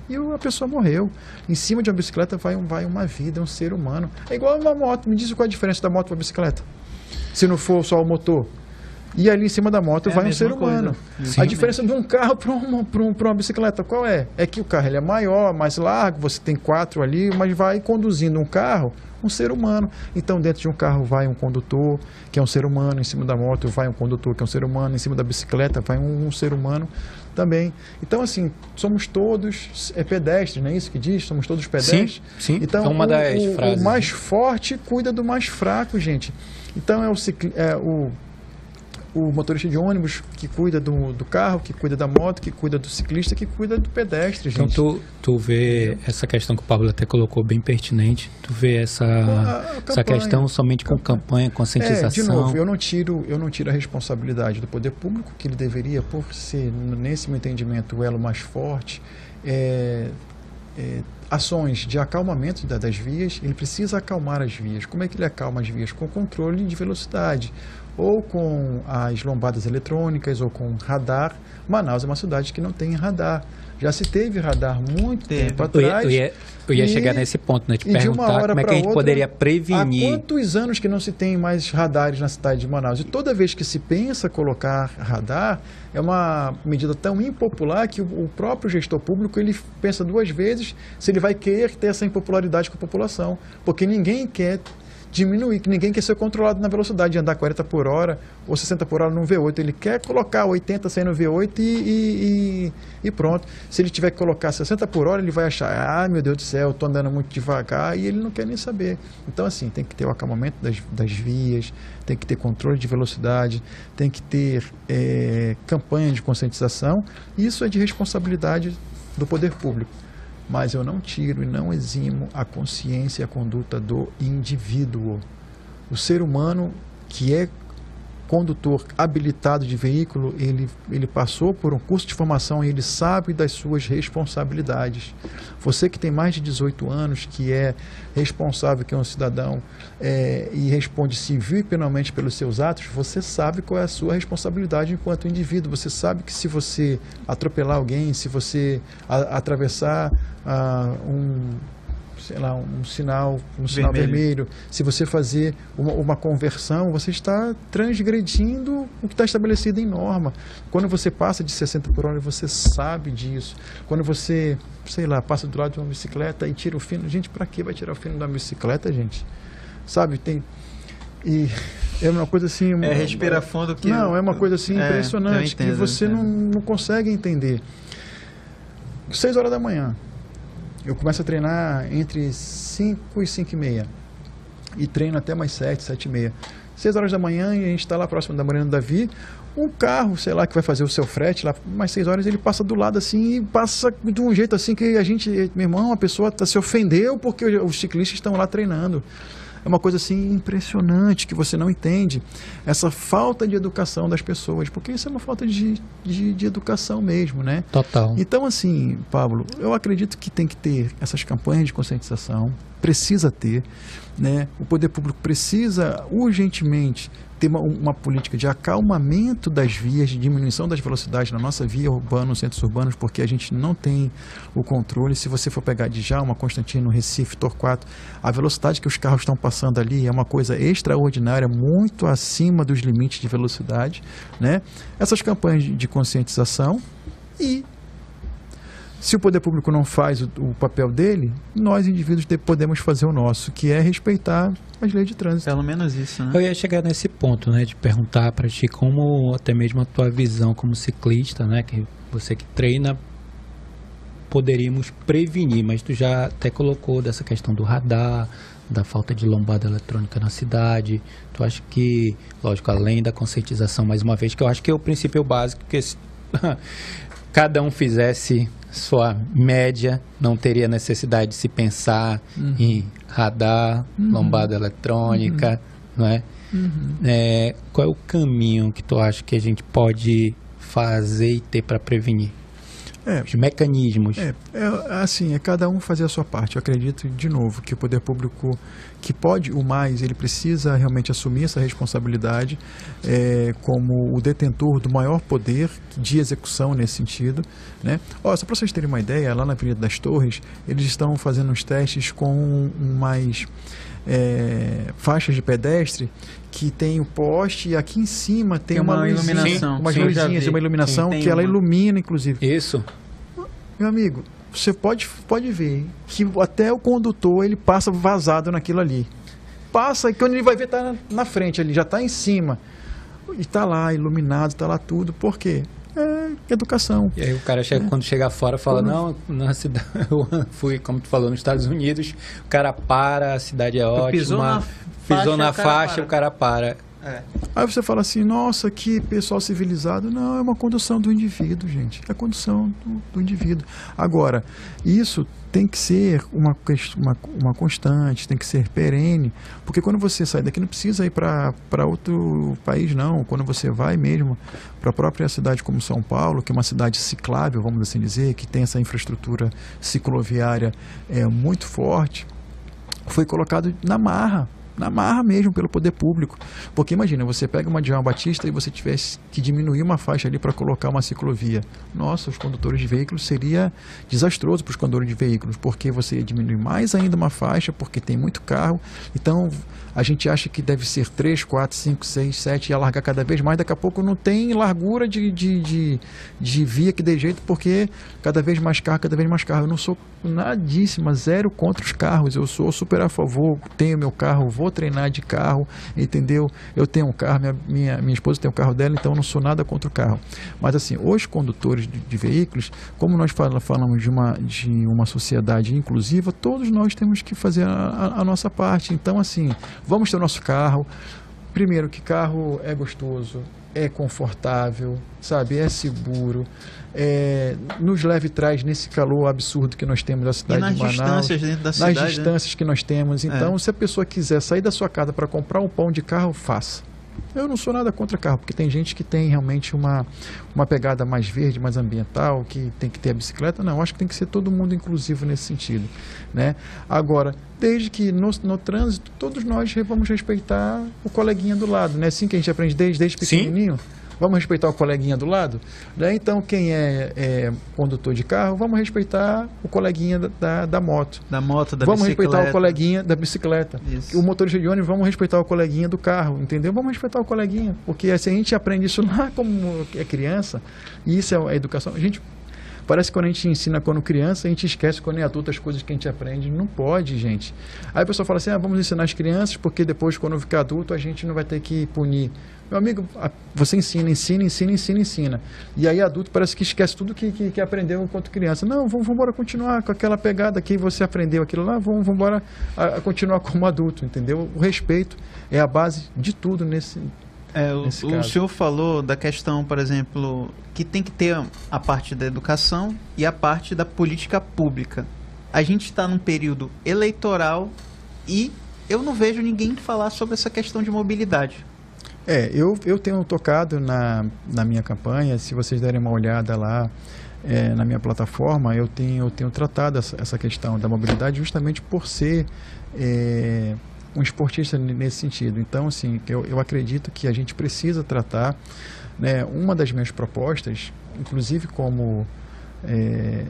S4: e a pessoa morreu. Em cima de uma bicicleta vai uma vida, um ser humano. É igual uma moto. Me diz qual é a diferença da moto para a bicicleta, se não for só o motor. E ali em cima da moto vai um ser humano. A diferença de um carro para uma bicicleta, qual é? É que o carro ele é maior, mais largo, você tem 4 ali, mas vai conduzindo um carro, um ser humano. Então dentro de um carro vai um condutor, que é um ser humano, em cima da moto vai um condutor, que é um ser humano, em cima da bicicleta vai um ser humano também. Então assim, somos todos pedestres, não é isso que diz? Somos todos pedestres.
S3: Sim,
S4: então
S3: uma das frases.
S4: O mais forte cuida do mais fraco, gente. Então o motorista de ônibus que cuida do carro, que cuida da moto, que cuida do ciclista, que cuida do pedestre, gente.
S6: Então tu vê essa questão que o Pablo até colocou bem pertinente, tu vê essa questão somente com campanha, conscientização.
S4: De novo, eu não tiro a responsabilidade do poder público, que ele deveria, por ser, nesse meu entendimento, o elo mais forte, ações de acalmamento das vias. Ele precisa acalmar as vias. Como é que ele acalma as vias? Com controle de velocidade, ou com as lombadas eletrônicas, ou com radar. Manaus é uma cidade que não tem radar. Já se teve radar muito tempo atrás.
S6: Eu ia chegar nesse ponto, né? Te perguntar como é que a gente poderia prevenir.
S4: Há quantos anos que não se tem mais radares na cidade de Manaus? E toda vez que se pensa colocar radar, é uma medida tão impopular que o próprio gestor público ele pensa 2 vezes se ele vai querer ter essa impopularidade com a população. Porque ninguém quer diminuir, que ninguém quer ser controlado na velocidade de andar 40 por hora ou 60 por hora no V8. Ele quer colocar 80 sem no V8 e pronto. Se ele tiver que colocar 60 por hora, ele vai achar, meu Deus do céu, estou andando muito devagar, e ele não quer nem saber. Então, assim, tem que ter o acalmamento das vias, tem que ter controle de velocidade, tem que ter campanha de conscientização. Isso é de responsabilidade do poder público. Mas eu não tiro e não eximo a consciência e a conduta do indivíduo. O ser humano que é condutor habilitado de veículo, ele passou por um curso de formação e ele sabe das suas responsabilidades. Você que tem mais de 18 anos, que é responsável, que é um cidadão e responde civil e penalmente pelos seus atos, você sabe qual é a sua responsabilidade enquanto indivíduo. Você sabe que se você atropelar alguém, se você atravessar um sinal vermelho, se você fazer uma conversão, você está transgredindo o que está estabelecido em norma. Quando você passa de 60 por hora, você sabe disso. Quando você, passa do lado de uma bicicleta e tira o fino, gente, para que vai tirar o fino da bicicleta, gente? Sabe, e é uma coisa assim...
S5: respirar fundo que...
S4: Não, é uma coisa assim impressionante, que você não consegue entender. 6 horas da manhã, eu começo a treinar entre 5 e 5 e meia. E treino até mais 7, 7 e meia. 6 horas da manhã, e a gente está lá próximo da Mariana Davi. Um carro, que vai fazer o seu frete lá, mais 6 horas, ele passa do lado assim, e passa de um jeito assim que a gente, meu irmão, a pessoa se ofendeu porque os ciclistas estão lá treinando. É uma coisa assim impressionante que você não entende essa falta de educação das pessoas, porque isso é uma falta de educação mesmo, né?
S6: Total.
S4: Então, assim, Pablo, eu acredito que tem que ter essas campanhas de conscientização, precisa ter, né? O poder público precisa urgentemente ter uma política de acalmamento das vias, de diminuição das velocidades na nossa via urbana, nos centros urbanos, porque a gente não tem o controle. Se você for pegar de Djalma, Constantino, Recife, Torquato, a velocidade que os carros estão passando ali é uma coisa extraordinária, muito acima dos limites de velocidade, né? Essas campanhas de conscientização e se o poder público não faz o papel dele, nós indivíduos podemos fazer o nosso, que é respeitar as leis de trânsito.
S5: Pelo menos isso, né?
S6: Eu ia chegar nesse ponto, né, de perguntar para ti como, até mesmo a tua visão como ciclista, né, que você que treina, poderíamos prevenir, mas tu já até colocou dessa questão do radar, da falta de lombada eletrônica na cidade. Tu acha que, lógico, além da conscientização, mais uma vez, que eu acho que é o princípio básico, que se cada um fizesse sua média, não teria necessidade de se pensar em radar, lombada eletrônica, não é? Qual é o caminho que tu acha que a gente pode fazer e ter para prevenir? Os mecanismos.
S4: Assim, é cada um fazer a sua parte. Eu acredito, de novo, que o poder público, que pode o mais, ele precisa realmente assumir essa responsabilidade como o detentor do maior poder de execução nesse sentido, né? Só para vocês terem uma ideia, lá na Avenida das Torres, eles estão fazendo uns testes com mais faixas de pedestre que tem o poste e aqui em cima tem uma
S5: iluminação,
S4: umas luzinhas, uma iluminação que ela ilumina, inclusive.
S6: Isso.
S4: Meu amigo, você pode ver que até o condutor ele passa vazado naquilo ali. Passa e quando ele vai ver tá na frente ali, já está em cima. E está lá iluminado, está lá tudo. Por quê? Educação.
S6: E aí o cara chega, quando chega fora fala, não, na cidade, eu fui, como tu falou, nos Estados Unidos, o cara para, a cidade é ótima, pisou na faixa, o cara para.
S4: Aí você fala assim, nossa, que pessoal civilizado. Não, é uma condução do indivíduo, gente. É a condução do indivíduo. Agora, isso tem que ser uma constante, tem que ser perene, porque quando você sai daqui não precisa ir para outro país, não. Quando você vai mesmo para a própria cidade como São Paulo, que é uma cidade ciclável, vamos assim dizer, que tem essa infraestrutura cicloviária muito forte, foi colocado na marra mesmo pelo poder público, porque imagina, você pega uma Djalma Batista e você tivesse que diminuir uma faixa ali para colocar uma ciclovia. Nossa, os condutores de veículos seria desastroso para os condutores de veículos, porque você ia diminuir mais ainda uma faixa, porque tem muito carro, então a gente acha que deve ser 3, 4, 5, 6, 7 e alargar cada vez mais, daqui a pouco não tem largura de via que dê jeito, porque cada vez mais carro, eu não sou nadíssima, zero contra os carros, eu sou super a favor, tenho meu carro, vou treinar de carro, entendeu? Eu tenho um carro, minha esposa tem o carro dela, então eu não sou nada contra o carro. Mas assim, os condutores de veículos, como nós falamos de uma sociedade inclusiva, todos nós temos que fazer a nossa parte. Então assim, vamos ter o nosso carro. Primeiro, que carro é gostoso, é confortável, sabe, é seguro, nos leva e traz nesse calor absurdo que nós temos da cidade de Manaus.
S5: Distâncias dentro da cidade,
S4: nas distâncias que nós temos. Então, se a pessoa quiser sair da sua casa para comprar um pão de carro, faça. Eu não sou nada contra carro, porque tem gente que tem realmente uma pegada mais verde, mais ambiental, que tem que ter a bicicleta. Não, acho que tem que ser todo mundo inclusivo nesse sentido, né? Agora, desde que no trânsito, todos nós vamos respeitar o coleguinha do lado, né? Assim que a gente aprende desde pequenininho. Vamos respeitar o coleguinha do lado? Né? Então, quem é condutor de carro, vamos respeitar o coleguinha da moto.
S5: Da
S4: bicicleta. Vamos respeitar o coleguinha da bicicleta.
S5: Isso.
S4: O motorista de ônibus, vamos respeitar o coleguinha do carro, entendeu? Vamos respeitar o coleguinha. Porque assim, a gente aprende isso lá como é criança, e isso é a educação. Parece que quando a gente ensina quando criança, a gente esquece quando é adulto as coisas que a gente aprende. Não pode, gente. Aí a pessoa fala assim, vamos ensinar as crianças, porque depois, quando ficar adulto, a gente não vai ter que punir. Meu amigo, você ensina. E aí adulto parece que esquece tudo que aprendeu enquanto criança. Não, vamos embora continuar com aquela pegada que você aprendeu aquilo lá, vamos embora continuar como adulto, entendeu? O respeito é a base de tudo nesse
S5: o senhor falou da questão, por exemplo, que tem que ter a parte da educação e a parte da política pública. A gente está num período eleitoral e eu não vejo ninguém falar sobre essa questão de mobilidade.
S4: Eu tenho tocado na minha campanha, se vocês derem uma olhada lá na minha plataforma, eu tenho tratado essa questão da mobilidade justamente por ser um esportista nesse sentido. Então, assim, eu acredito que a gente precisa tratar, né, uma das minhas propostas, inclusive como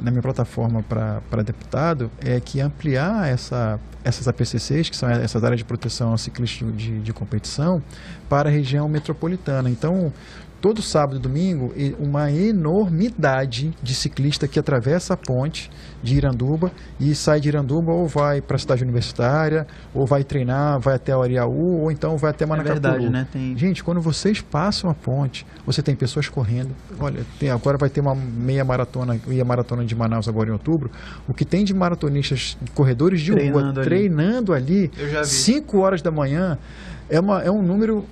S4: na minha plataforma para deputado, é que ampliar essas APCCs, que são essas áreas de proteção ao ciclista de competição, para a região metropolitana. Então, todo sábado e domingo, uma enormidade de ciclista que atravessa a ponte de Iranduba e sai de Iranduba ou vai para a cidade universitária, ou vai treinar, vai até Oriaú, ou então vai até Manacapuru.
S5: É verdade, né?
S4: Gente, quando vocês passam a ponte, você tem pessoas correndo. Olha, agora vai ter uma meia maratona de Manaus agora em outubro. O que tem de maratonistas, corredores de rua, treinando ali, 5 horas da manhã, é um número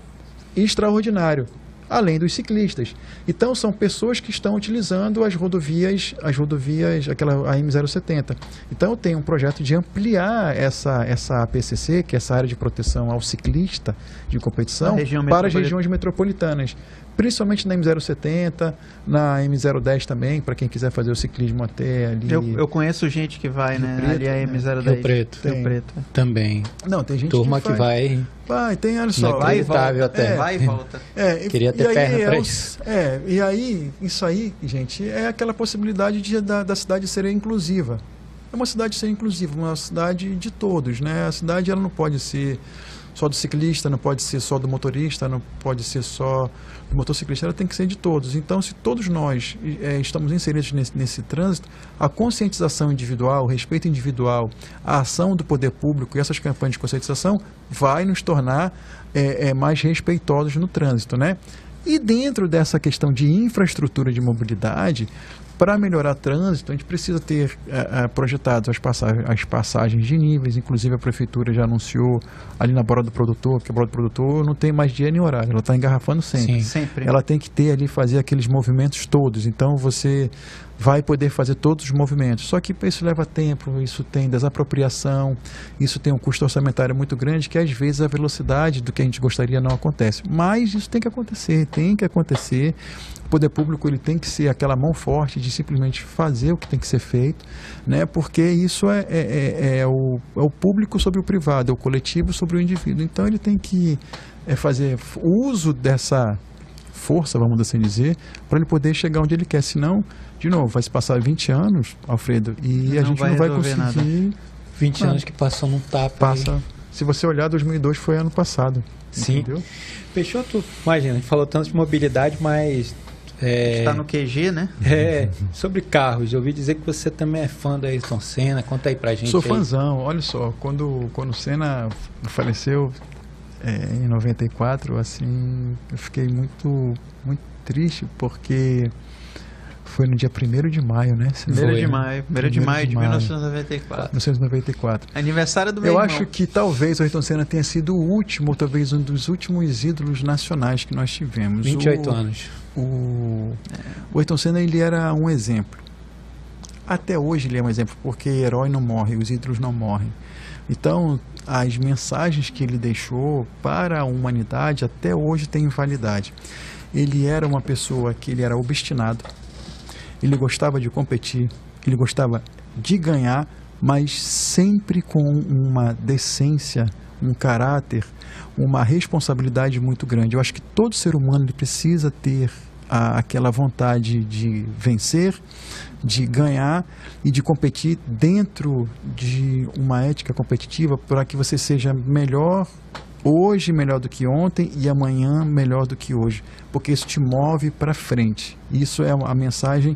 S4: extraordinário, além dos ciclistas. Então, são pessoas que estão utilizando as rodovias, aquela AM070. Então, eu tenho um projeto de ampliar essa APCC, que é essa área de proteção ao ciclista de competição, para as regiões metropolitanas. Principalmente na M070, na M010 também, para quem quiser fazer o ciclismo até ali.
S5: Eu conheço gente que vai, né?
S4: Preto,
S5: ali a M010.
S6: Rio Preto.
S5: Rio Preto.
S6: Também.
S4: Não, tem gente
S6: Turma que vai.
S4: Vai, tem, olha só.
S6: Vai e volta. Até.
S5: Vai e volta.
S6: Queria ter perna para isso.
S4: E aí, isso aí, gente, é aquela possibilidade da cidade ser inclusiva. É uma cidade ser inclusiva, uma cidade de todos, né? A cidade, ela não pode ser só do ciclista, não pode ser só do motorista, não pode ser só do motociclista, ela tem que ser de todos. Então, se todos nós estamos inseridos nesse trânsito, a conscientização individual, o respeito individual, a ação do poder público e essas campanhas de conscientização vai nos tornar mais respeitosos no trânsito, né? E dentro dessa questão de infraestrutura de mobilidade, para melhorar o trânsito, a gente precisa ter projetado as passagens de níveis. Inclusive, a prefeitura já anunciou ali na Borda do Produtor, que a Borda do Produtor não tem mais dia nem horário, ela está engarrafando sempre.
S5: Sim, sempre.
S4: Ela tem que ter ali, fazer aqueles movimentos todos. Então, você vai poder fazer todos os movimentos. Só que isso leva tempo, isso tem desapropriação, isso tem um custo orçamentário muito grande, que às vezes a velocidade do que a gente gostaria não acontece. Mas isso tem que acontecer, O poder público, ele tem que ser aquela mão forte de simplesmente fazer o que tem que ser feito, né? Porque isso é o público sobre o privado, é o coletivo sobre o indivíduo. Então, ele tem que fazer uso dessa força, vamos assim dizer, para ele poder chegar onde ele quer. Senão, de novo, vai se passar 20 anos, Alfredo, e a gente não vai conseguir... Nada.
S6: 20 anos que passam num tapa.
S4: Se você olhar, 2002 foi ano passado.
S6: Sim.
S4: Entendeu?
S6: Peixoto, imagina, a gente falou tanto de mobilidade, mas...
S5: Está no QG, né?
S6: Sobre carros, eu ouvi dizer que você também é fã do Ayrton Senna. Conta aí pra gente.
S4: Sou fãzão, olha só, quando o Senna faleceu em 94, assim, eu fiquei muito, muito triste, porque foi no dia 1º de maio, né?
S5: 1º de maio de 1994.
S4: 1994.
S5: Aniversário do meu
S4: irmão.
S5: irmão.
S4: Eu acho que talvez o Ayrton Senna tenha sido o último, ou talvez um dos últimos ídolos nacionais que nós tivemos.
S6: 28 anos.
S4: O Ayrton Senna, ele era um exemplo. Até hoje ele é um exemplo, porque herói não morre, os ídolos não morrem. Então, as mensagens que ele deixou para a humanidade até hoje têm validade. Ele era uma pessoa que ele era obstinado, ele gostava de competir, ele gostava de ganhar, mas sempre com uma decência, um caráter, uma responsabilidade muito grande. Eu acho que todo ser humano ele precisa ter aquela vontade de vencer, de ganhar e de competir dentro de uma ética competitiva para que você seja melhor hoje, melhor do que ontem, e amanhã melhor do que hoje, porque isso te move para frente. Isso é a mensagem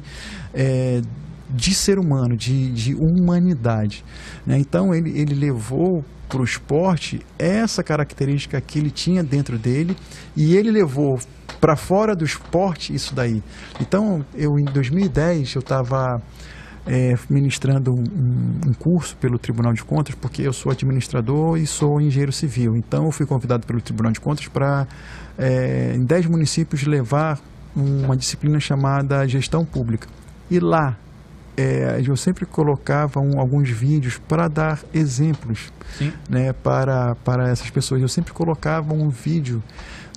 S4: de ser humano, de humanidade, né? Então ele levou para o esporte essa característica que ele tinha dentro dele, e ele levou para fora do esporte isso daí. Então, em 2010 eu estava ministrando um curso pelo Tribunal de Contas, porque eu sou administrador e sou engenheiro civil. Então eu fui convidado pelo Tribunal de Contas para em 10 municípios levar uma disciplina chamada Gestão Pública. E lá eu sempre colocava alguns vídeos para dar exemplos, né, para essas pessoas. Eu sempre colocava um vídeo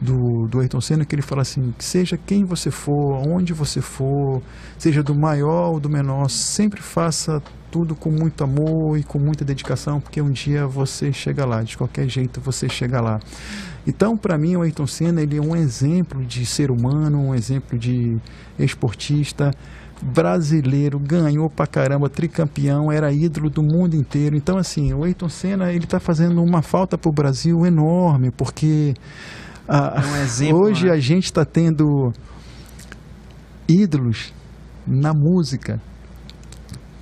S4: do Ayrton Senna que ele fala assim: seja quem você for, onde você for, seja do maior ou do menor, sempre faça tudo com muito amor e com muita dedicação, porque um dia você chega lá, de qualquer jeito você chega lá. Então, para mim, o Ayrton Senna, ele é um exemplo de ser humano, um exemplo de esportista brasileiro, ganhou pra caramba, tricampeão, era ídolo do mundo inteiro. Então, assim, o Ayrton Senna, ele tá fazendo uma falta pro Brasil enorme, porque
S5: um exemplo,
S4: hoje,
S5: né?
S4: A gente está tendo ídolos na música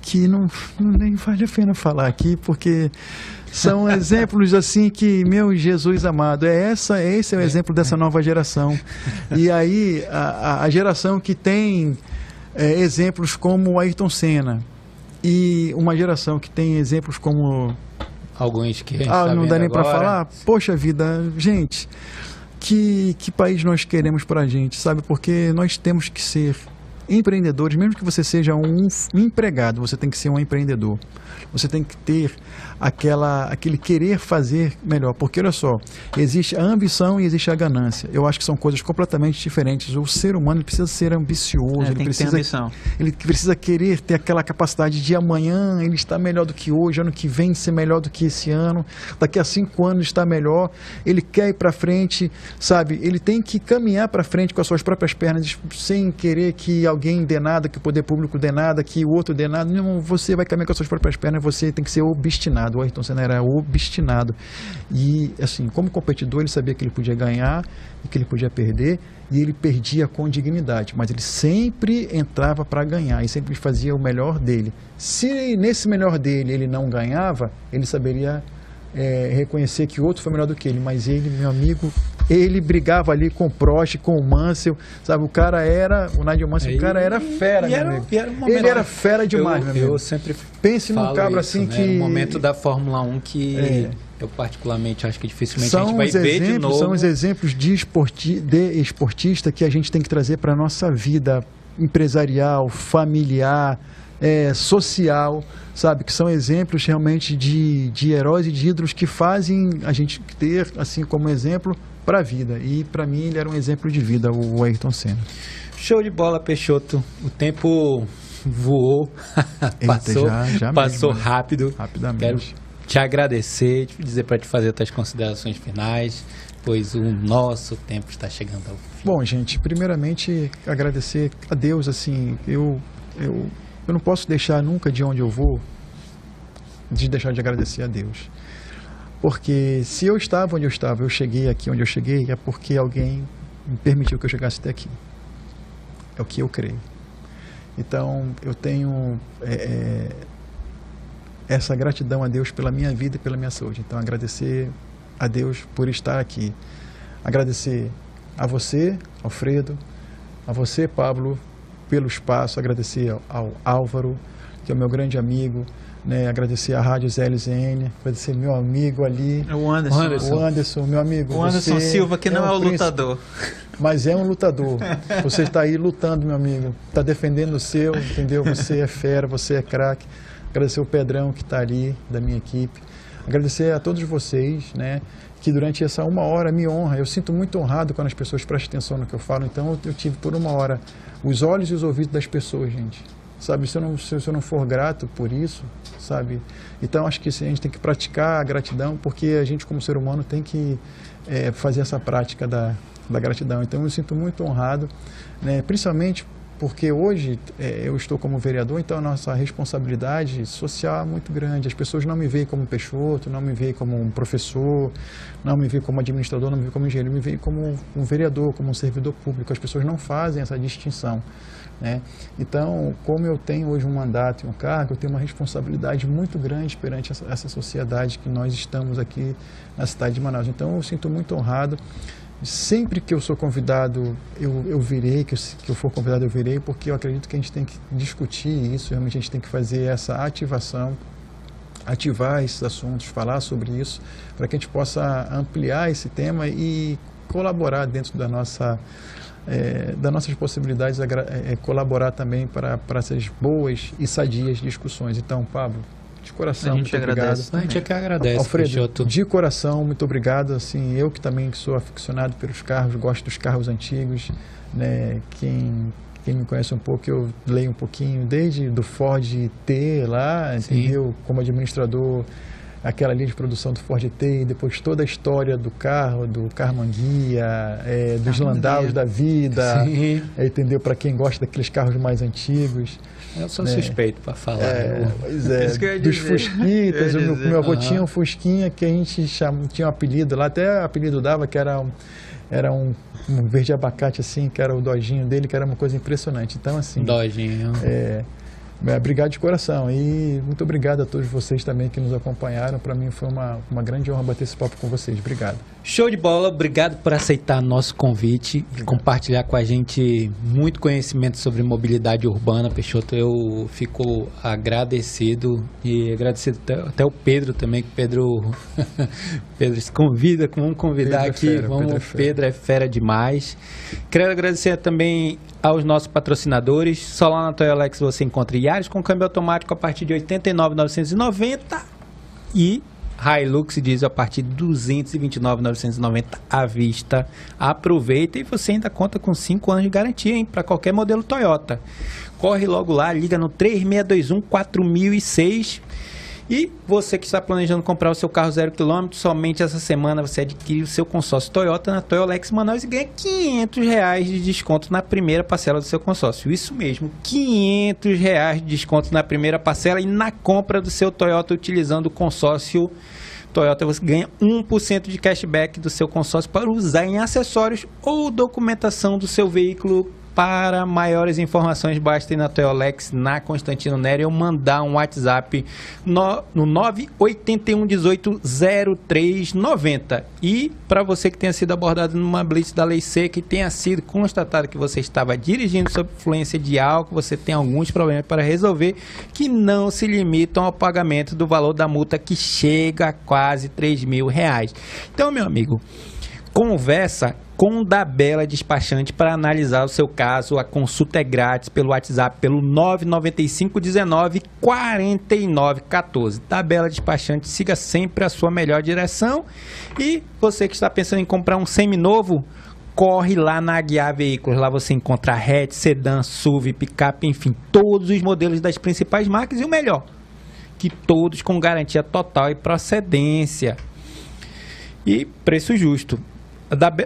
S4: que não nem vale a pena falar aqui, porque são exemplos assim que, meu Jesus amado, esse é o exemplo dessa nova geração. E aí a geração que tem exemplos como o Ayrton Senna, e uma geração que tem exemplos como
S6: alguns que a gente tá
S4: não dá nem para
S6: agora.
S4: falar. Poxa vida, gente, que país nós queremos para a gente, sabe? Porque nós temos que ser empreendedores. Mesmo que você seja um empregado, você tem que ser um empreendedor. Você tem que ter aquele querer fazer melhor. Porque, olha só, existe a ambição e existe a ganância. Eu acho que são coisas completamente diferentes. O ser humano precisa ser ambicioso. Ele precisa querer ter aquela capacidade de amanhã ele estar melhor do que hoje, ano que vem ser melhor do que esse ano, daqui a 5 anos estar melhor. Ele quer ir para frente, sabe? Ele tem que caminhar para frente com as suas próprias pernas, sem querer que alguém dê nada, que o poder público dê nada, que o outro dê nada. Não, você vai caminhar com as suas próprias pernas, você tem que ser obstinado. O Ayrton Senna era obstinado. E, assim, como competidor, ele sabia que ele podia ganhar e que ele podia perder, e ele perdia com dignidade, mas ele sempre entrava para ganhar e sempre fazia o melhor dele. Se nesse melhor dele ele não ganhava, ele saberia reconhecer que o outro foi melhor do que ele, mas ele, meu amigo, ele brigava ali com o Prost, com o Mansell, sabe? O Nigel Mansell, o cara era fera, meu amigo. Ele era fera demais, meu amigo.
S6: Eu sempre
S4: pense num cabra
S6: isso,
S4: assim,
S6: né?
S4: que...
S6: No momento da Fórmula 1 que eu particularmente acho que dificilmente a gente vai ver de novo.
S4: São os exemplos de esportista que a gente tem que trazer para a nossa vida empresarial, familiar, social, sabe? Que são exemplos realmente de heróis e de ídolos que fazem a gente ter, assim, como exemplo para a vida. E para mim ele era um exemplo de vida, o Ayrton Senna.
S3: Show de bola, Peixoto. O tempo voou, passou
S4: mesmo,
S3: rápido.
S4: Rapidamente.
S3: Quero te agradecer, te dizer para te fazer as considerações finais, pois o nosso tempo está chegando ao fim.
S4: Bom, gente, primeiramente agradecer a Deus, assim, eu não posso deixar nunca de onde eu vou de deixar de agradecer a Deus. Porque se eu estava onde eu estava, eu cheguei aqui onde eu cheguei, é porque alguém me permitiu que eu chegasse até aqui. É o que eu creio. Então, eu tenho essa gratidão a Deus pela minha vida e pela minha saúde. Então, agradecer a Deus por estar aqui. Agradecer a você, Alfredo, a você, Pablo, pelo espaço. Agradecer ao Álvaro, que é o meu grande amigo, né? Agradecer a Rádio ZLZN, agradecer meu amigo ali,
S5: O Anderson,
S4: meu amigo.
S5: O Anderson Silva, que não é o lutador.
S4: Mas é um lutador. Você está aí lutando, meu amigo. Está defendendo o seu, entendeu? Você é fera, você é craque. Agradecer o Pedrão, que está ali, da minha equipe. Agradecer a todos vocês, né? Que durante essa 1 hora me honra. Eu sinto muito honrado quando as pessoas prestam atenção no que eu falo. Então, eu tive por 1 hora os olhos e os ouvidos das pessoas, gente. Sabe, se eu não for grato por isso, sabe? Então, acho que a gente tem que praticar a gratidão, porque a gente, como ser humano, tem que fazer essa prática da gratidão. Então, eu sinto muito honrado, né? Principalmente porque hoje eu estou como vereador, então a nossa responsabilidade social é muito grande. As pessoas não me veem como Peixoto, não me veem como um professor, não me veem como administrador, não me veem como engenheiro, me veem como um vereador, como um servidor público. As pessoas não fazem essa distinção, né? Então, como eu tenho hoje um mandato e um cargo, eu tenho uma responsabilidade muito grande perante essa sociedade que nós estamos aqui na cidade de Manaus. Então, eu sinto muito honrado. Sempre que eu sou convidado, eu virei, que eu for convidado, eu virei, porque eu acredito que a gente tem que discutir isso, realmente a gente tem que fazer essa ativação, ativar esses assuntos, falar sobre isso, para que a gente possa ampliar esse tema e colaborar dentro da nossa das nossas possibilidades colaborar também para essas boas e sadias discussões. Então, Pablo, de coração, muito obrigado.
S6: A gente é que agradece,
S4: Alfredo,
S6: Peixoto.
S4: de coração, muito obrigado. Assim, eu que também sou aficionado pelos carros, gosto dos carros antigos, né? Quem me conhece um pouco, eu leio um pouquinho, desde do Ford T lá, entendeu? Como administrador, aquela linha de produção do Ford T, e depois toda a história do carro, do Carmanguia, dos Landaus da vida, entendeu? Para quem gosta daqueles carros mais antigos.
S6: Eu sou suspeito para falar.
S4: Pois é, dos Fusquitas. Meu avô tinha um Fusquinha que a gente tinha um apelido lá, até apelido dava, que era um verde abacate, assim, que era o dojinho dele, que era uma coisa impressionante. Então, assim...
S6: Dojinho.
S4: Obrigado de coração. E muito obrigado a todos vocês também que nos acompanharam. Para mim foi uma grande honra bater esse papo com vocês. Obrigado.
S6: Show de bola. Obrigado por aceitar nosso convite e compartilhar com a gente muito conhecimento sobre mobilidade urbana, Peixoto. Eu fico agradecido e agradecido até o Pedro também, que Pedro se convida, vamos convidar Pedro aqui. Pedro é fera demais. Quero agradecer também aos nossos patrocinadores. Só lá na Toyolex você encontra Yaris com câmbio automático a partir de R$ 89.990 e Hilux diesel a partir de R$ 229.990 à vista. Aproveita e você ainda conta com 5 anos de garantia, hein, para qualquer modelo Toyota. Corre logo lá, liga no 3621-4006. E você que está planejando comprar o seu carro 0 km, somente essa semana você adquire o seu consórcio Toyota na Toyolex Manaus e ganha R$ 500 de desconto na primeira parcela do seu consórcio. Isso mesmo, R$ 500 de desconto na primeira parcela e na compra do seu Toyota utilizando o consórcio Toyota. Você ganha 1% de cashback do seu consórcio para usar em acessórios ou documentação do seu veículo. Para maiores informações, basta ir na Toyolex, na Constantino Nery, ou mandar um WhatsApp no 981180390. E para você que tenha sido abordado numa blitz da lei seca e tenha sido constatado que você estava dirigindo sob influência de álcool, você tem alguns problemas para resolver que não se limitam ao pagamento do valor da multa, que chega a quase R$3.000. Então, meu amigo, conversa com o Dabella Despachante para analisar o seu caso. A consulta é grátis pelo WhatsApp, pelo 995194914. Dabella Despachante, siga sempre a sua melhor direção. E você que está pensando em comprar um seminovo, corre lá na Aguiar Veículos. Lá você encontra hatch, sedã, SUV, picape, enfim, todos os modelos das principais marcas. E o melhor, que todos com garantia total e procedência. E preço justo.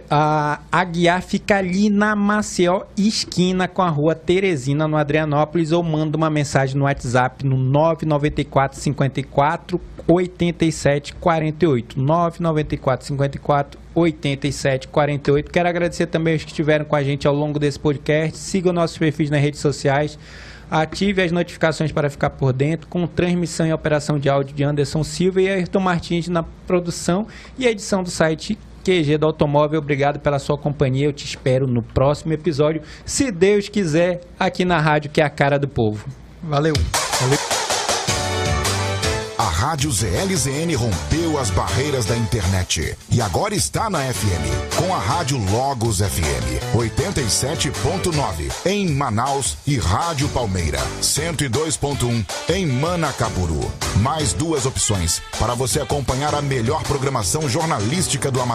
S6: A Aguiar fica ali na Maceió, esquina com a rua Teresina, no Adrianópolis, ou manda uma mensagem no WhatsApp no 994 54 87 48. 994 54 87 48. Quero agradecer também aos que estiveram com a gente ao longo desse podcast. Sigam nossos perfis nas redes sociais. Ative as notificações para ficar por dentro, com transmissão e operação de áudio de Anderson Silva e Ayrton Martins na produção e edição do site QG do Automóvel. Obrigado pela sua companhia. Eu te espero no próximo episódio, se Deus quiser, aqui na rádio que é a cara do povo. Valeu.
S1: A Rádio ZLZN rompeu as barreiras da internet e agora está na FM, com a Rádio Logos FM 87.9 em Manaus e Rádio Palmeira 102.1 em Manacaburu. Mais 2 opções para você acompanhar a melhor programação jornalística do Amapá.